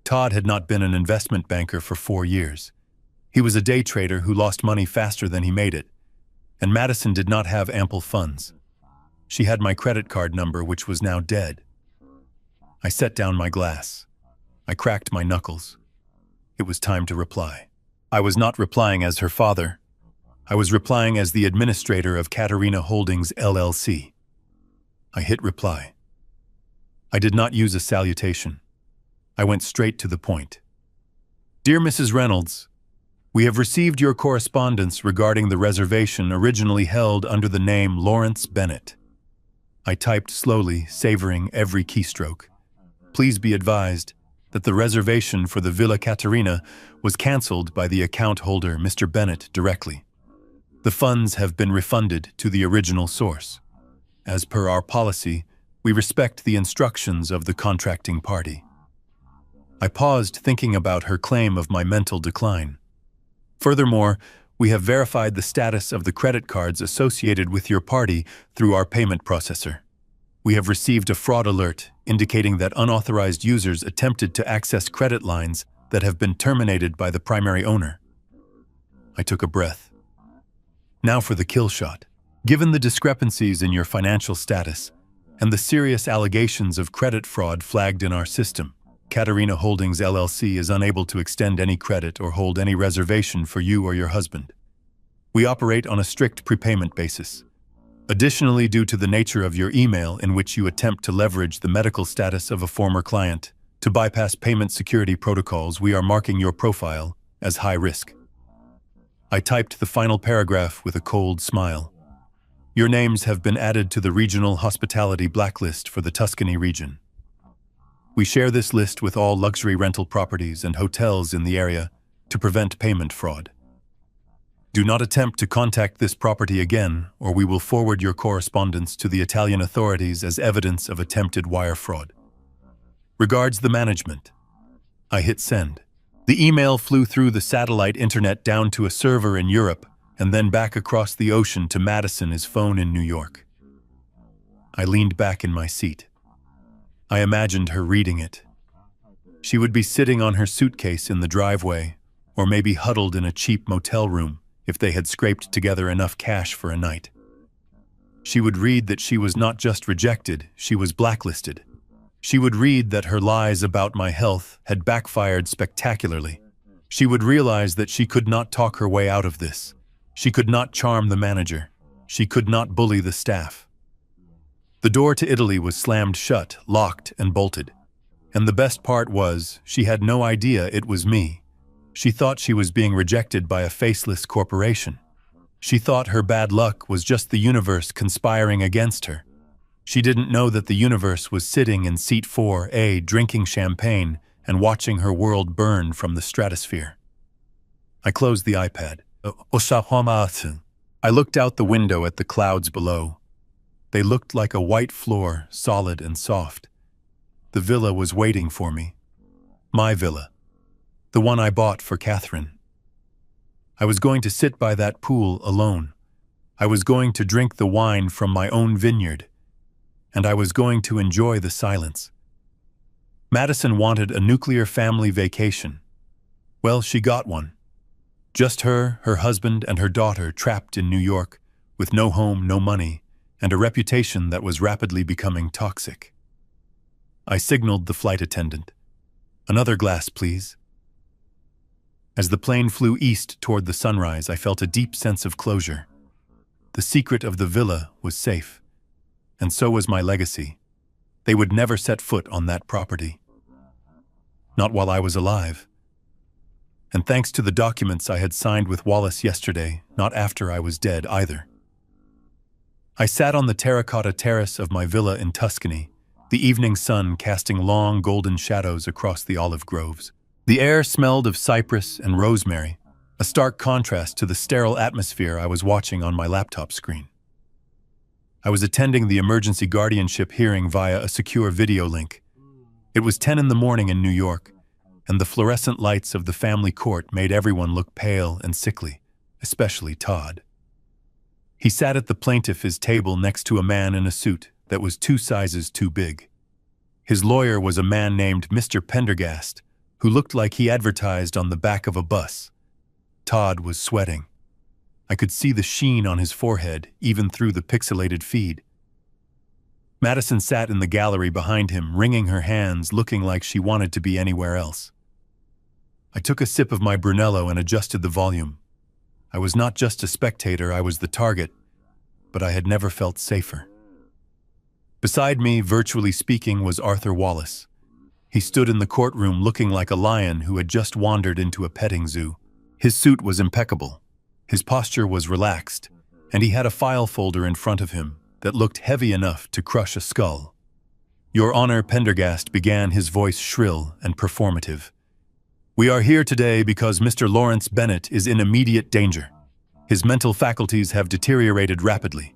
Todd had not been an investment banker for 4 years. He was a day trader who lost money faster than he made it, and Madison did not have ample funds. She had my credit card number, which was now dead. I set down my glass. I cracked my knuckles. It was time to reply. I was not replying as her father. I was replying as the administrator of Katerina Holdings, LLC. I hit reply. I did not use a salutation. I went straight to the point. Dear Mrs. Reynolds, we have received your correspondence regarding the reservation originally held under the name Lawrence Bennett. I typed slowly, savoring every keystroke. Please be advised that the reservation for the Villa Caterina was canceled by the account holder, Mr. Bennett, directly. The funds have been refunded to the original source. As per our policy, we respect the instructions of the contracting party. I paused, thinking about her claim of my mental decline. Furthermore, we have verified the status of the credit cards associated with your party through our payment processor. We have received a fraud alert indicating that unauthorized users attempted to access credit lines that have been terminated by the primary owner. I took a breath. Now for the kill shot. Given the discrepancies in your financial status and the serious allegations of credit fraud flagged in our system, Katerina Holdings LLC is unable to extend any credit or hold any reservation for you or your husband. We operate on a strict prepayment basis. Additionally, due to the nature of your email in which you attempt to leverage the medical status of a former client to bypass payment security protocols, we are marking your profile as high risk. I typed the final paragraph with a cold smile. Your names have been added to the regional hospitality blacklist for the Tuscany region. We share this list with all luxury rental properties and hotels in the area to prevent payment fraud. Do not attempt to contact this property again, or we will forward your correspondence to the Italian authorities as evidence of attempted wire fraud. Regards the management. I hit send. The email flew through the satellite internet down to a server in Europe and then back across the ocean to Madison's phone in New York. I leaned back in my seat. I imagined her reading it. She would be sitting on her suitcase in the driveway, or maybe huddled in a cheap motel room if they had scraped together enough cash for a night. She would read that she was not just rejected, she was blacklisted. She would read that her lies about my health had backfired spectacularly. She would realize that she could not talk her way out of this. She could not charm the manager. She could not bully the staff. The door to Italy was slammed shut, locked, and bolted. And the best part was, she had no idea it was me. She thought she was being rejected by a faceless corporation. She thought her bad luck was just the universe conspiring against her. She didn't know that the universe was sitting in seat 4A drinking champagne and watching her world burn from the stratosphere. I closed the iPad. I looked out the window at the clouds below. They looked like a white floor, solid and soft. The villa was waiting for me. My villa. The one I bought for Catherine. I was going to sit by that pool alone. I was going to drink the wine from my own vineyard. And I was going to enjoy the silence. Madison wanted a nuclear family vacation. Well, she got one. Just her, her husband, and her daughter trapped in New York, with no home, no money, and a reputation that was rapidly becoming toxic. I signaled the flight attendant. Another glass, please. As the plane flew east toward the sunrise, I felt a deep sense of closure. The secret of the villa was safe, and so was my legacy. They would never set foot on that property. Not while I was alive. And thanks to the documents I had signed with Wallace yesterday, not after I was dead either. I sat on the terracotta terrace of my villa in Tuscany, the evening sun casting long golden shadows across the olive groves. The air smelled of cypress and rosemary, a stark contrast to the sterile atmosphere I was watching on my laptop screen. I was attending the emergency guardianship hearing via a secure video link. It was 10 in the morning in New York, and the fluorescent lights of the family court made everyone look pale and sickly, especially Todd. He sat at the plaintiff's table next to a man in a suit that was 2 sizes too big. His lawyer was a man named Mr. Pendergast, who looked like he advertised on the back of a bus. Todd was sweating. I could see the sheen on his forehead, even through the pixelated feed. Madison sat in the gallery behind him, wringing her hands, looking like she wanted to be anywhere else. I took a sip of my Brunello and adjusted the volume. I was not just a spectator, I was the target, but I had never felt safer. Beside me, virtually speaking, was Arthur Wallace. He stood in the courtroom looking like a lion who had just wandered into a petting zoo. His suit was impeccable. His posture was relaxed, and he had a file folder in front of him that looked heavy enough to crush a skull. "Your Honor," Pendergast began, his voice shrill and performative. "We are here today because Mr. Lawrence Bennett is in immediate danger. His mental faculties have deteriorated rapidly.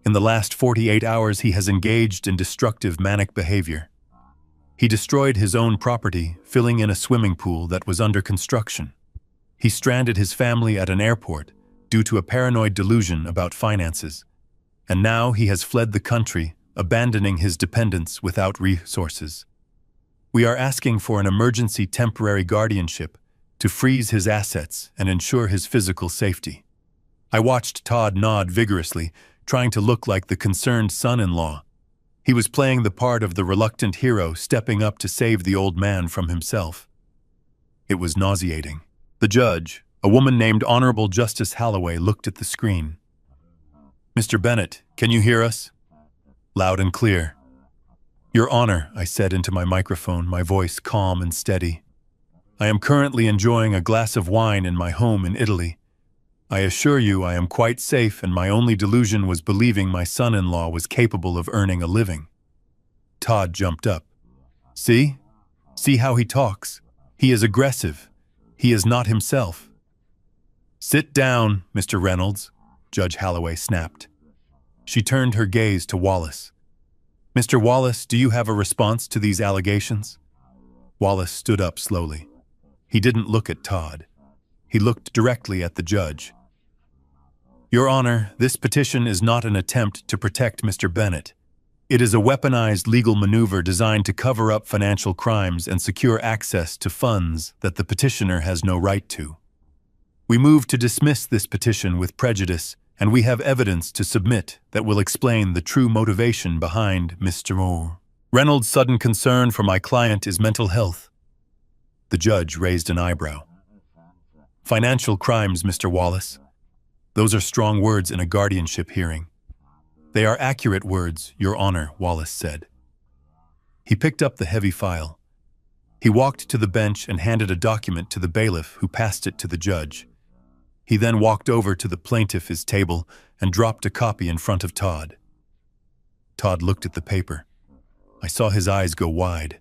In the last 48 hours, he has engaged in destructive manic behavior. He destroyed his own property, filling in a swimming pool that was under construction. He stranded his family at an airport due to a paranoid delusion about finances. And now he has fled the country, abandoning his dependents without resources. We are asking for an emergency temporary guardianship to freeze his assets and ensure his physical safety." I watched Todd nod vigorously, trying to look like the concerned son-in-law. He was playing the part of the reluctant hero stepping up to save the old man from himself. It was nauseating. The judge, a woman named Honorable Justice Holloway, looked at the screen. "Mr. Bennett, can you hear us?" Loud and clear. "Your Honor," I said into my microphone, my voice calm and steady. "I am currently enjoying a glass of wine in my home in Italy. I assure you I am quite safe, and my only delusion was believing my son-in-law was capable of earning a living." Todd jumped up. See? See how he talks? He is aggressive. He is not himself." "Sit down, Mr. Reynolds," Judge Holloway snapped. She turned her gaze to Wallace. "Mr. Wallace, do you have a response to these allegations?" Wallace stood up slowly. He didn't look at Todd. He looked directly at the judge. "Your Honor, this petition is not an attempt to protect Mr. Bennett. It is a weaponized legal maneuver designed to cover up financial crimes and secure access to funds that the petitioner has no right to. We move to dismiss this petition with prejudice, and we have evidence to submit that will explain the true motivation behind Mr. Reynolds' sudden concern for my client is mental health." The judge raised an eyebrow. "Financial crimes, Mr. Wallace. Those are strong words in a guardianship hearing." "They are accurate words, Your Honor," Wallace said. He picked up the heavy file. He walked to the bench and handed a document to the bailiff, who passed it to the judge. He then walked over to the plaintiff's table and dropped a copy in front of Todd. Todd looked at the paper. I saw his eyes go wide.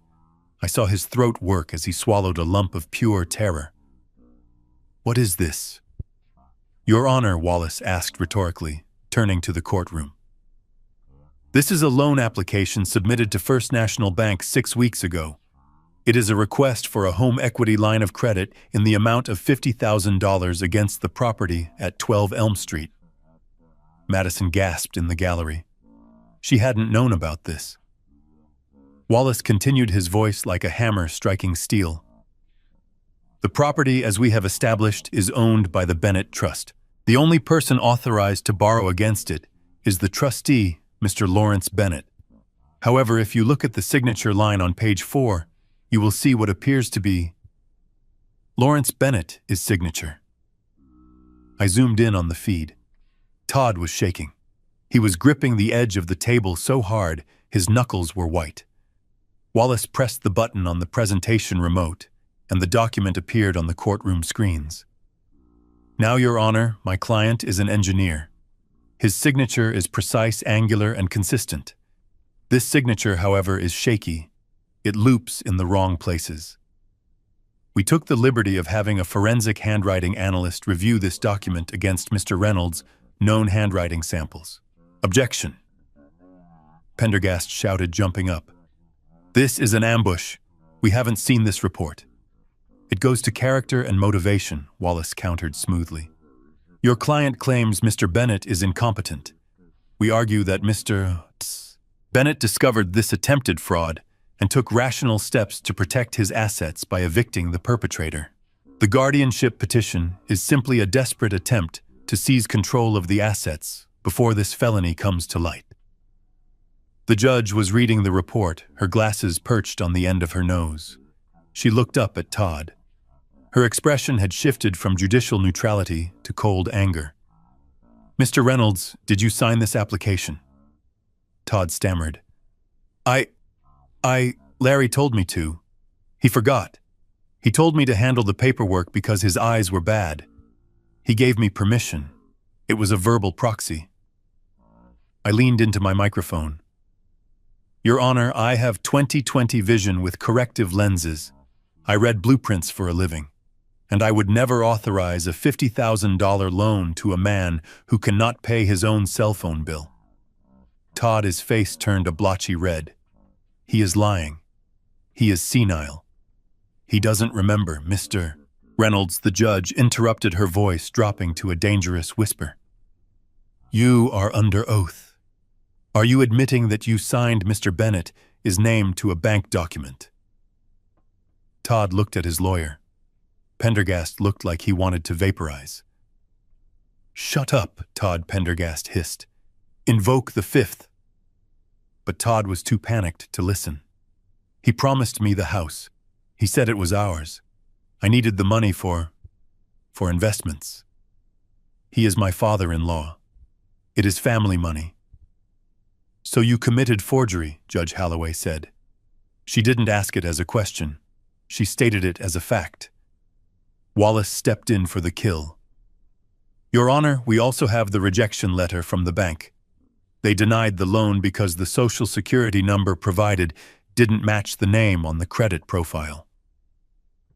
I saw his throat work as he swallowed a lump of pure terror. "What is this?" "Your Honor," Wallace asked rhetorically, turning to the courtroom. "This is a loan application submitted to First National Bank 6 weeks ago. It is a request for a home equity line of credit in the amount of $50,000 against the property at 12 Elm Street." Madison gasped in the gallery. She hadn't known about this. Wallace continued, his voice like a hammer striking steel. "The property, as we have established, is owned by the Bennett Trust. The only person authorized to borrow against it is the trustee, Mr. Lawrence Bennett. However, if you look at the signature line on page 4, you will see what appears to be Lawrence Bennett's signature." I zoomed in on the feed. Todd was shaking. He was gripping the edge of the table so hard, his knuckles were white. Wallace pressed the button on the presentation remote, and the document appeared on the courtroom screens. "Now, Your Honor, my client is an engineer. His signature is precise, angular, and consistent. This signature, however, is shaky. It loops in the wrong places. We took the liberty of having a forensic handwriting analyst review this document against Mr. Reynolds' known handwriting samples. Objection! Pendergast shouted, jumping up. This is an ambush. We haven't seen this report. It goes to character and motivation, Wallace countered smoothly. Your client claims Mr. Bennett is incompetent. We argue that Mr. Bennett discovered this attempted fraud and took rational steps to protect his assets by evicting the perpetrator. The guardianship petition is simply a desperate attempt to seize control of the assets before this felony comes to light. The judge was reading the report, her glasses perched on the end of her nose. She looked up at Todd. Her expression had shifted from judicial neutrality to cold anger. Mr. Reynolds, did you sign this application? Todd stammered. Larry told me to. He forgot. He told me to handle the paperwork because his eyes were bad. He gave me permission. It was a verbal proxy. I leaned into my microphone. Your Honor, I have 20/20 vision with corrective lenses. I read blueprints for a living. And I would never authorize a $50,000 loan to a man who cannot pay his own cell phone bill. Todd's face turned a blotchy red. He is lying. He is senile. He doesn't remember, Mr. Reynolds. The judge interrupted, her voice dropping to a dangerous whisper. You are under oath. Are you admitting that you signed Mr. Bennett is named to a bank document? Todd looked at his lawyer. Pendergast looked like he wanted to vaporize. Shut up, Todd, Pendergast hissed. Invoke the fifth. But Todd was too panicked to listen. He promised me the house. He said it was ours. I needed the money for investments. He is my father-in-law. It is family money. So you committed forgery, Judge Holloway said. She didn't ask it as a question. She stated it as a fact. Wallace stepped in for the kill. Your Honor, we also have the rejection letter from the bank. They denied the loan because the Social Security number provided didn't match the name on the credit profile.